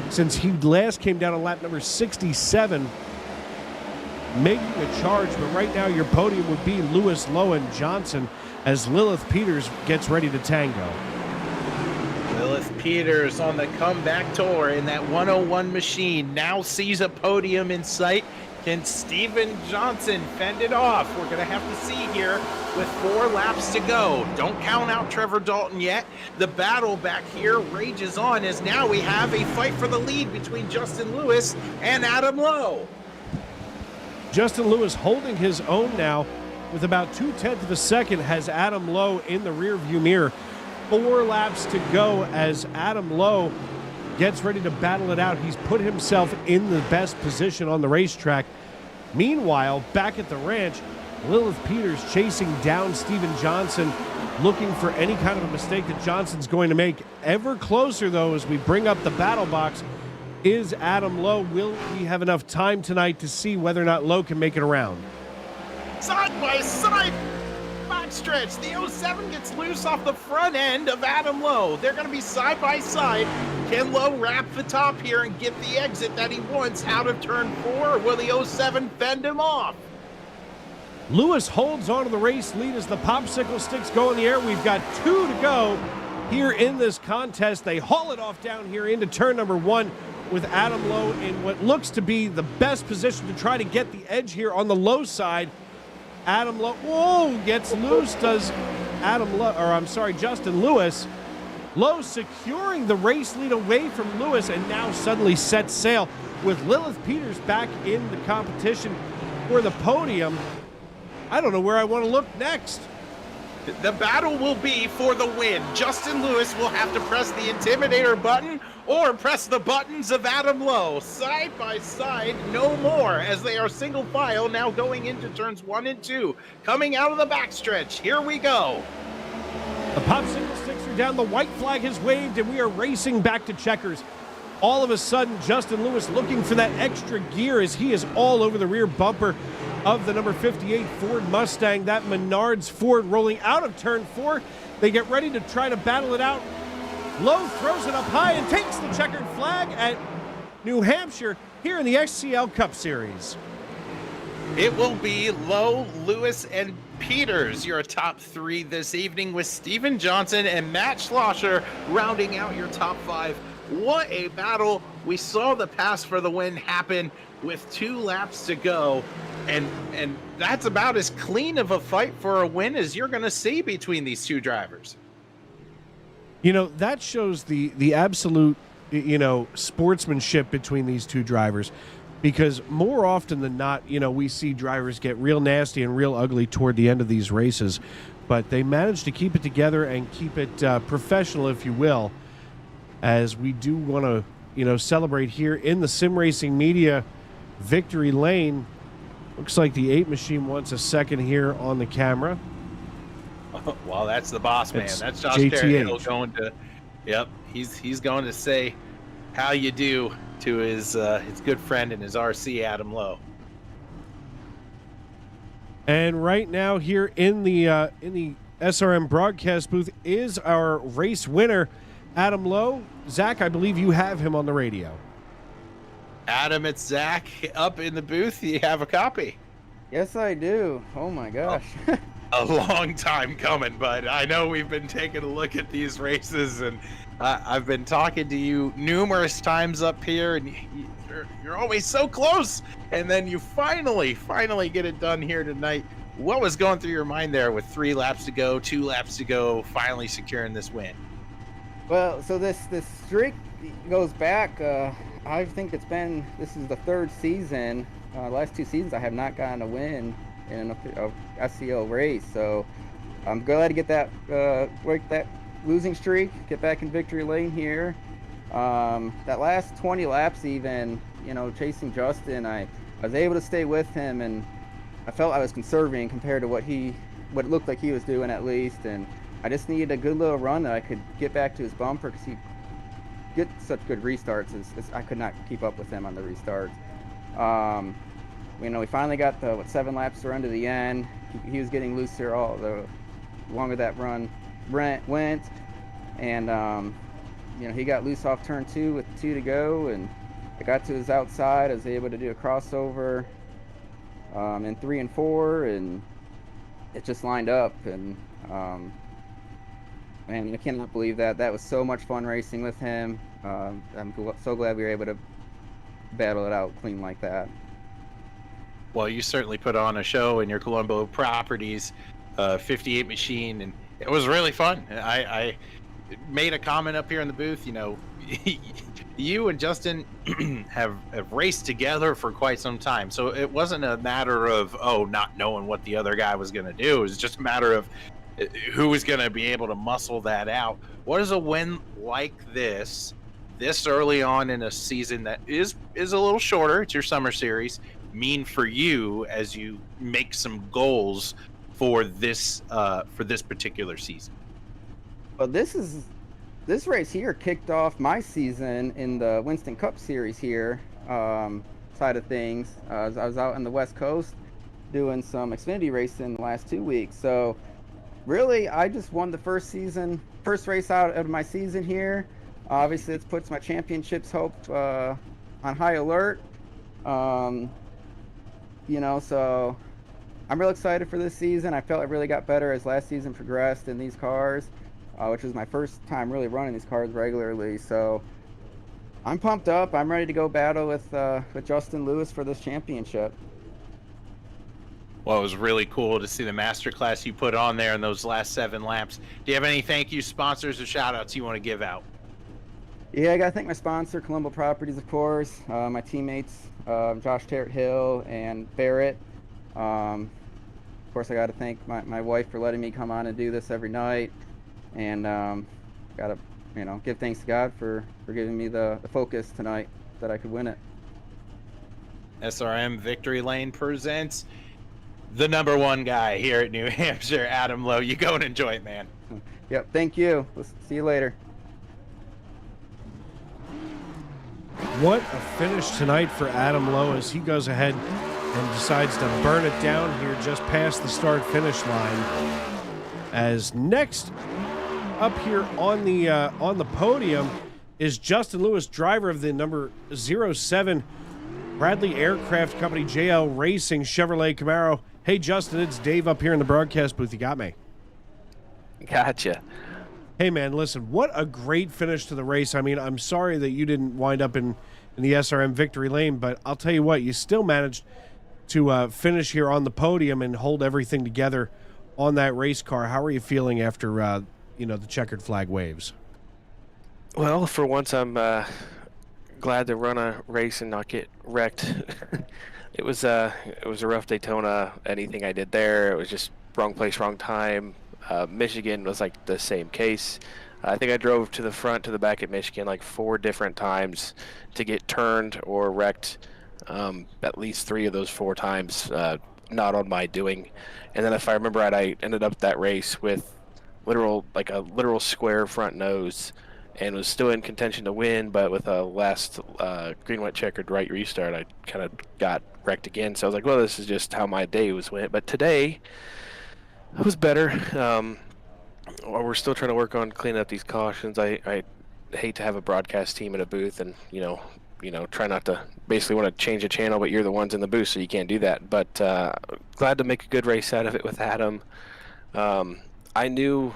since he last came down on lap number 67, making a charge. But right now, your podium would be Lewis, Lowe, and Johnson as Lilith Peters gets ready to tango. Lilith Peters on the comeback tour in that 101 machine now sees a podium in sight. Can Steven Johnson fend it off? We're going to have to see here with 4 laps to go. Don't count out Trevor Dalton yet. The battle back here rages on as now we have a fight for the lead between Justin Lewis and Adam Lowe. Justin Lewis holding his own now with about 0.2 of a second, has Adam Lowe in the rearview mirror. 4 laps to go as Adam Lowe gets ready to battle it out. He's put himself in the best position on the racetrack. Meanwhile, back at the ranch, Lilith Peters chasing down Steven Johnson, looking for any kind of a mistake that Johnson's going to make. Ever closer, though, as we bring up the battle box. is Adam Lowe. Will we have enough time tonight to see whether or not Lowe can make it around? Side by side backstretch. The 07 gets loose off the front end of Adam Lowe. They're going to be side by side. Can Lowe wrap the top here and get the exit that he wants out of turn 4? Or will the 07 fend him off? Lewis holds on to the race lead as the popsicle sticks go in the air. We've got 2 to go here in this contest. They haul it off down here into turn number 1 with Adam Lowe in what looks to be the best position to try to get the edge here on the low side. Adam Lowe, whoa, gets loose, does Justin Lewis. Lowe securing the race lead away from Lewis and now suddenly sets sail with Lilith Peters back in the competition for the podium. I don't know where I want to look next. The battle will be for the win. Justin Lewis will have to press the Intimidator button or press the buttons of Adam Lowe. Side by side, no more, as they are single file now going into turns 1 and 2. Coming out of the backstretch, here we go. The popsicle sticks are down, the white flag has waved, and we are racing back to checkers. All of a sudden, Justin Lewis looking for that extra gear as he is all over the rear bumper of the number 58 Ford Mustang. That Menards Ford rolling out of turn 4. They get ready to try to battle it out. Lowe throws it up high and takes the checkered flag at New Hampshire here in the SCL Cup Series. It will be Lowe, Lewis, and Peters, your top 3 this evening, with Steven Johnson and Matt Schlosser rounding out your top 5. What a battle. We saw the pass for the win happen with 2 laps to go. And that's about as clean of a fight for a win as you're going to see between these 2 drivers. You know, that shows the absolute, sportsmanship between these 2 drivers, because more often than not, we see drivers get real nasty and real ugly toward the end of these races, but they manage to keep it together and keep it professional, if you will, as we do want to, celebrate here in the Sim Racing Media victory lane. Looks like the 8 machine wants a second here on the camera. Well, that's the boss man. It's That's Josh JTH. Carroll going to, he's going to say how you do to his good friend and his RC Adam Lowe. And right now here in the SRM broadcast booth is our race winner, Adam Lowe. Zach, I believe you have him on the radio. Adam, it's Zach up in the booth. You have a copy. Yes, I do. Oh my gosh. A long time coming, but I know we've been taking a look at these races, and I've been talking to you numerous times up here, and you're always so close, and then you finally get it done here tonight. What was going through your mind there with 3 laps to go, 2 laps to go, finally securing this win? Well, so this streak goes back. I think this is the 3rd season. Last 2 seasons I have not gotten a win in a SCL race, so I'm glad to get that break that losing streak, get back in victory lane here. That last 20 laps, even chasing Justin, I was able to stay with him, and I felt I was conserving compared to what it looked like he was doing, at least. And I just needed a good little run that I could get back to his bumper, because he get such good restarts. I could not keep up with him on the restarts. We finally got the 7 laps to run to the end. He was getting looser all the longer that run went, and he got loose off turn 2 with 2 to go, and I got to his outside. I was able to do a crossover in 3 and 4, and it just lined up. And man, I cannot believe that. That was so much fun racing with him. I'm so glad we were able to battle it out clean like that. Well, you certainly put on a show in your Colombo Properties 58 machine, and it was really fun. I made a comment up here in the booth. You and Justin have raced together for quite some time, so it wasn't a matter of not knowing what the other guy was going to do. It was just a matter of who was going to be able to muscle that out. What does a win like this early on in a season that is a little shorter, it's your summer series, mean for you as you make some goals for this particular season? Well, this is this race here kicked off my season in the Winston Cup Series here side of things. I was out on the West Coast doing some Xfinity racing the last 2 weeks. So really, I just won the first race out of my season here. Obviously, it puts my championships hope on high alert. So I'm real excited for this season. I felt it really got better as last season progressed in these cars, which was my first time really running these cars regularly. So I'm pumped up. I'm ready to go battle with Justin Lewis for this championship. Well, it was really cool to see the masterclass you put on there in those last 7 laps. Do you have any thank you sponsors or shout outs you want to give out? Yeah, I got to thank my sponsor, Colombo Properties, of course, my teammates, Josh Tarrant Hill and Barrett. Of course, I got to thank my wife for letting me come on and do this every night. And got to, give thanks to God for giving me the focus tonight that I could win it. SRM Victory Lane presents the number 1 guy here at New Hampshire, Adam Lowe. You go and enjoy it, man. Yep, thank you. We'll see you later. What a finish tonight for Adam Lowe as he goes ahead and decides to burn it down here just past the start-finish line. As next up here on the podium is Justin Lewis, driver of the number 07 Bradley Aircraft Company JL Racing Chevrolet Camaro. Hey, Justin, it's Dave up here in the broadcast booth. You got me? Gotcha. Hey, man, listen, what a great finish to the race. I mean, I'm sorry that you didn't wind up in the SRM victory lane, but I'll tell you what, you still managed to finish here on the podium and hold everything together on that race car. How are you feeling after, the checkered flag waves? Well, for once, I'm glad to run a race and not get wrecked. It was a rough Daytona. Anything I did there, it was just wrong place, wrong time. Michigan was like the same case. I think I drove to the front to the back at Michigan like 4 different times to get turned or wrecked. At least 3 of those 4 times, not on my doing. And then if I remember right, I ended up that race with a literal square front nose and was still in contention to win, but with a last green, white, checkered right restart, I kind of got wrecked again. So I was like, well, this is just how my day went. But today, it was better. We're still trying to work on cleaning up these cautions. I hate to have a broadcast team in a booth and, try not to basically want to change a channel, but you're the ones in the booth, so you can't do that. But glad to make a good race out of it with Adam. I knew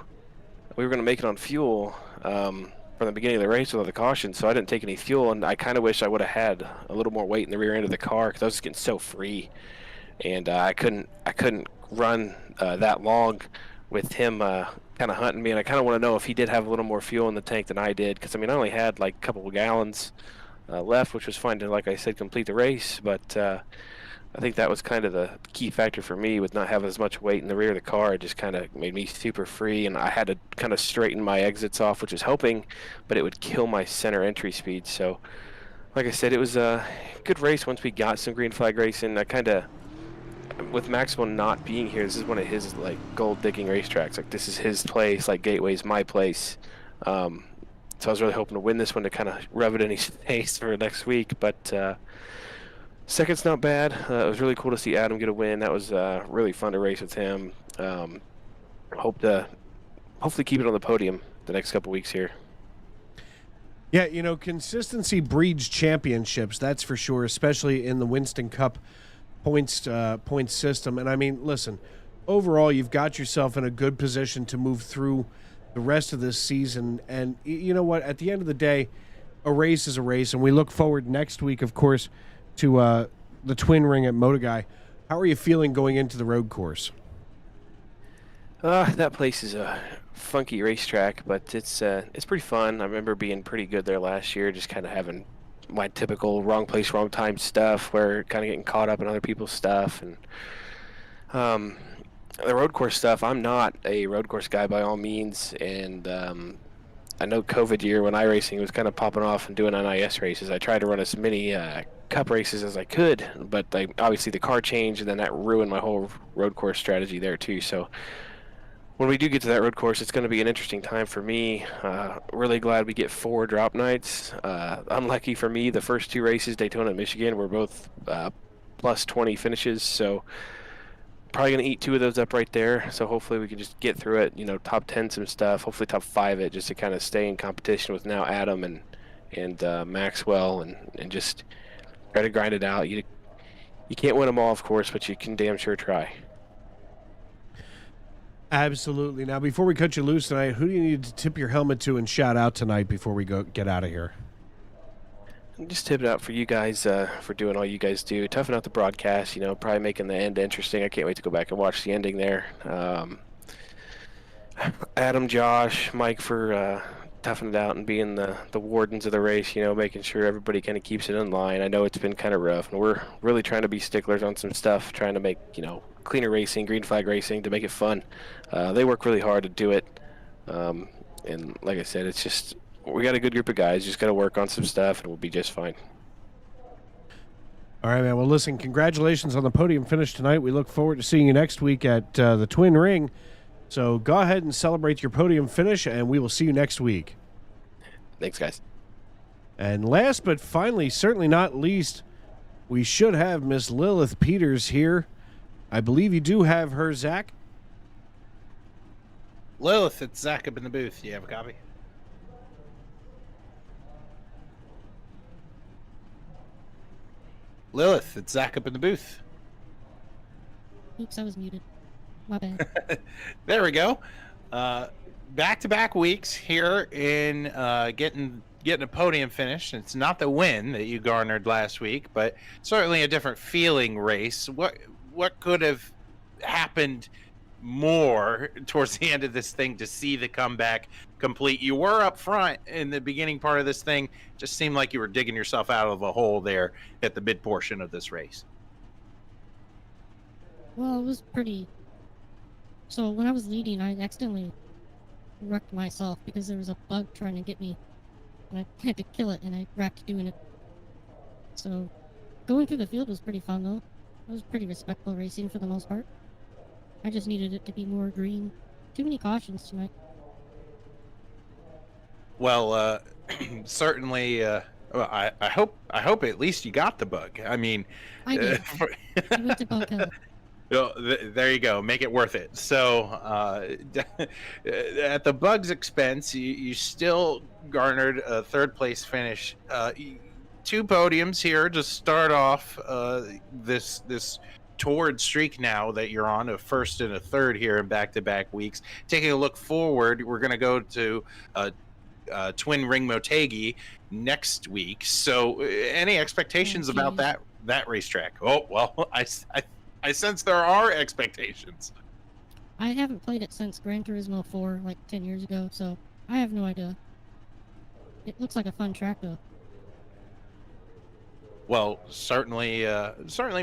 we were going to make it on fuel from the beginning of the race without the caution, so I didn't take any fuel, and I kind of wish I would have had a little more weight in the rear end of the car because I was just getting so free, and I couldn't run that long with him kind of hunting me, and I kind of want to know if he did have a little more fuel in the tank than I did, because I only had like a couple of gallons left, which was fine to, like I said, complete the race. But I think that was kind of the key factor for me with not having as much weight in the rear of the car. It just kind of made me super free, and I had to kind of straighten my exits off, which was helping, but it would kill my center entry speed. So like I said, it was a good race once we got some green flag racing. I kind of, with Maxwell not being here, this is one of his like gold digging racetracks. Like, this is his place, like Gateway's my place. So I was really hoping to win this one to kind of rub it in his face for next week. But second's not bad. It was really cool to see Adam get a win. That was really fun to race with him. Hope to hopefully keep it on the podium the next couple weeks here. Yeah, consistency breeds championships, that's for sure, especially in the Winston Cup points system. And listen, overall, you've got yourself in a good position to move through the rest of this season. And you know what? At the end of the day, a race is a race, and we look forward next week, of course, to the Twin Ring at Motoguy. How are you feeling going into the road course? That place is a funky racetrack, but it's pretty fun. I remember being pretty good there last year, just kind of having my typical wrong place, wrong time stuff, where kind of getting caught up in other people's stuff. And the road course stuff, I'm not a road course guy by all means, and I know COVID year when iRacing was kind of popping off and doing NIS races, I tried to run as many cup races as I could, but obviously the car changed, and then that ruined my whole road course strategy there too. So when we do get to that road course, it's going to be an interesting time for me. Really glad we get 4 drop nights. Unlucky for me, the first 2 races, Daytona and Michigan, were both plus 20 finishes. So probably going to eat 2 of those up right there. So hopefully we can just get through it, top 10 some stuff, hopefully top 5 it, just to kind of stay in competition with now Adam and Maxwell and just try to grind it out. You can't win them all, of course, but you can damn sure try. Absolutely. Now, before we cut you loose tonight, who do you need to tip your helmet to and shout out tonight before we get out of here? Just tip it out for you guys for doing all you guys do. Toughen out the broadcast, probably making the end interesting. I can't wait to go back and watch the ending there. Adam, Josh, Mike for toughing it out and being the wardens of the race, making sure everybody kind of keeps it in line. I know it's been kind of rough, and we're really trying to be sticklers on some stuff, trying to make, cleaner racing, green flag racing, to make it fun. They work really hard to do it. And like I said, it's just, we got a good group of guys, just got to work on some stuff, and we'll be just fine. All right, man. Well, listen, congratulations on the podium finish tonight. We look forward to seeing you next week at the Twin Ring. So go ahead and celebrate your podium finish, and we will see you next week. Thanks, guys. And last but finally, certainly not least, we should have Miss Lilith Peters here. I believe you do have her, Zach. Lilith, it's Zach up in the booth. You have a copy? Lilith, it's Zach up in the booth. Oops, I was muted. My bad. There we go. Back-to-back weeks here in getting a podium finish. It's not the win that you garnered last week, but certainly a different feeling race. What could have happened more towards the end of this thing to see the comeback complete? You were up front in the beginning part of this thing. Just seemed like you were digging yourself out of a hole there at the mid portion of this race. Well, it was pretty... So when I was leading, I accidentally wrecked myself because there was a bug trying to get me. And I had to kill it, and I wrecked doing it. So going through the field was pretty fun, though. It was pretty respectful racing for the most part. I just needed it to be more green. Too many cautions tonight. Well, certainly, I hope at least you got the bug. I mean, I did. I went to bug hell. There you go. Make it worth it. So, at the bug's expense, you still garnered a third place finish. 2 podiums here to start off this torrid streak now that you're on, a first and a third here in back-to-back weeks. Taking a look forward, we're going to go to Twin Ring Motegi next week. So, any expectations about that racetrack? Oh, well, I sense there are expectations. I haven't played it since Gran Turismo 4, like 10 years ago, so I have no idea. It looks like a fun track, though. Well, certainly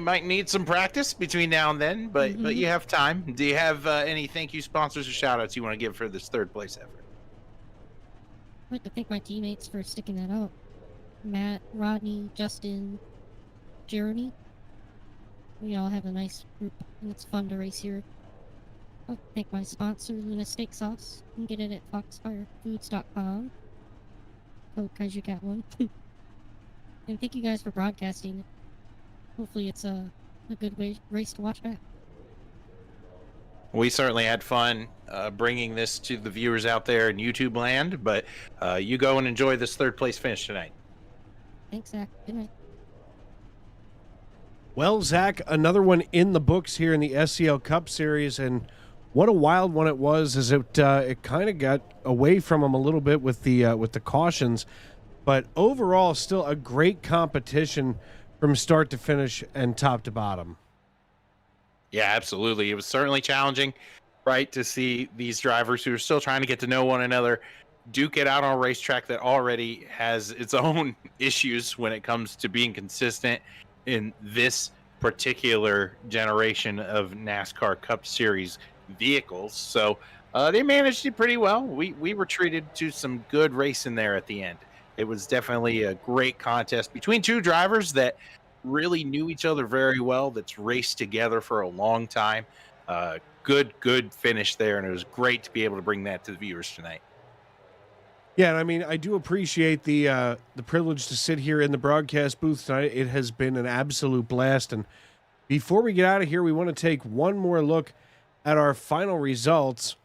might need some practice between now and then, but you have time. Do you have any thank you sponsors or shout outs you want to give for this third place effort? I'd like to thank my teammates for sticking that out. Matt, Rodney, Justin, Jeremy. We all have a nice group, and it's fun to race here. I'll thank my sponsor, Luna Steak Sauce. You can get it at foxfirefoods.com. Code Kaiju Cat 1. And thank you guys for broadcasting. Hopefully it's a good race to watch back. We certainly had fun bringing this to the viewers out there in YouTube land, but you go and enjoy this third place finish tonight. Thanks, Zach. Good night. Well, Zach, another one in the books here in the SCL Cup Series, and what a wild one it was. As it kind of got away from him a little bit with the cautions, but overall, still a great competition from start to finish and top to bottom. Yeah, absolutely. It was certainly challenging, right, to see these drivers who are still trying to get to know one another duke it out on a racetrack that already has its own issues when it comes to being consistent in this particular generation of NASCAR Cup Series vehicles. So they managed it pretty well. We were treated to some good racing there at the end. It was definitely a great contest between 2 drivers that really knew each other very well, that's raced together for a long time. Good finish there, and it was great to be able to bring that to the viewers tonight. Yeah, and I mean, I do appreciate the privilege to sit here in the broadcast booth tonight. It has been an absolute blast. And before we get out of here, we want to take one more look at our final results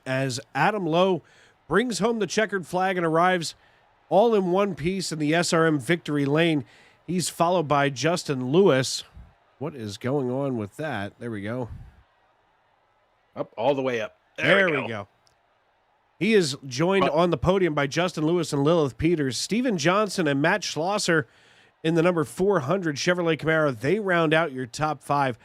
as Adam Lowe brings home the checkered flag and arrives all in one piece in the SRM victory lane. He's followed by Justin Lewis. What is going on with that? There we go. Up all the way up. There we go. He is joined on the podium by Justin Lewis and Lilith Peters. Steven Johnson and Matt Schlosser in the number 400 Chevrolet Camaro. They round out your top 5.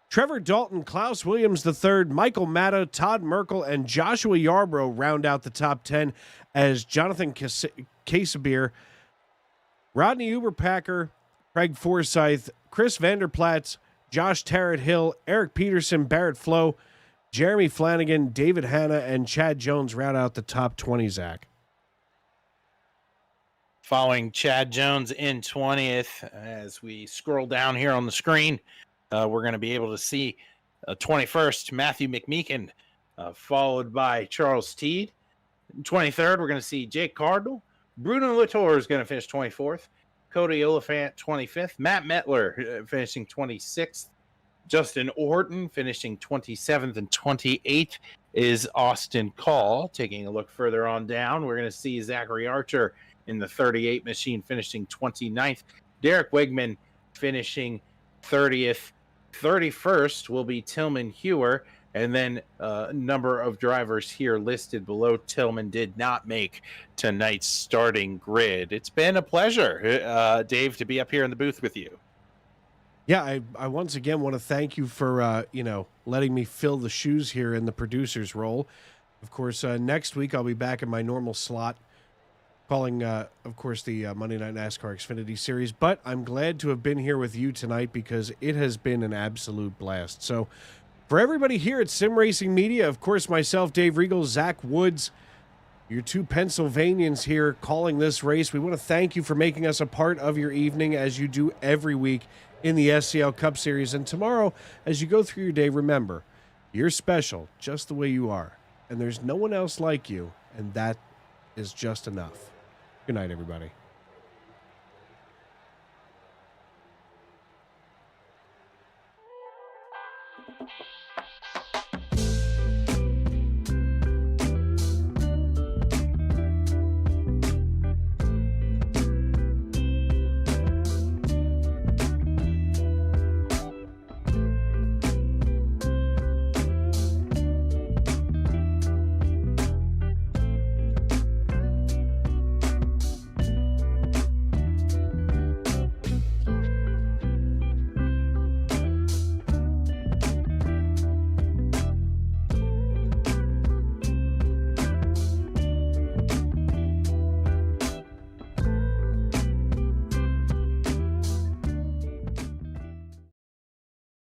Trevor Dalton, Klaus Williams III, Michael Matta, Todd Merkel, and Joshua Yarbrough round out the top 10 as Jonathan Casebeer, Rodney Uberpacker, Craig Forsyth, Chris Vanderplatz, Josh Tarrant Hill, Eric Peterson, Barrett Flo, Jeremy Flanagan, David Hanna, and Chad Jones round out the top 20, Zach. Following Chad Jones in 20th, as we scroll down here on the screen, we're going to be able to see 21st, Matthew McMeekin, followed by Charles Teed. 23rd, we're going to see Jake Cardinal. Bruno Latour is going to finish 24th. Cody Oliphant, 25th. Matt Metler finishing 26th. Justin Orton finishing 27th, and 28th is Austin Call. Taking a look further on down, we're going to see Zachary Archer in the 38 machine finishing 29th. Derek Wigman finishing 30th. 31st will be Tillman Hewer, and then a number of drivers here listed below Tillman did not make tonight's starting grid. It's been a pleasure, Dave, to be up here in the booth with you. Yeah, I once again want to thank you for, letting me fill the shoes here in the producer's role. Of course, next week I'll be back in my normal slot calling, of course, the Monday Night NASCAR Xfinity Series. But I'm glad to have been here with you tonight because it has been an absolute blast. So for everybody here at Sim Racing Media, of course, myself, Dave Regal, Zach Woods, your two Pennsylvanians here calling this race, we want to thank you for making us a part of your evening as you do every week in the SCL Cup Series. And tomorrow, as you go through your day, remember, you're special just the way you are. And there's no one else like you, and that is just enough. Good night, everybody.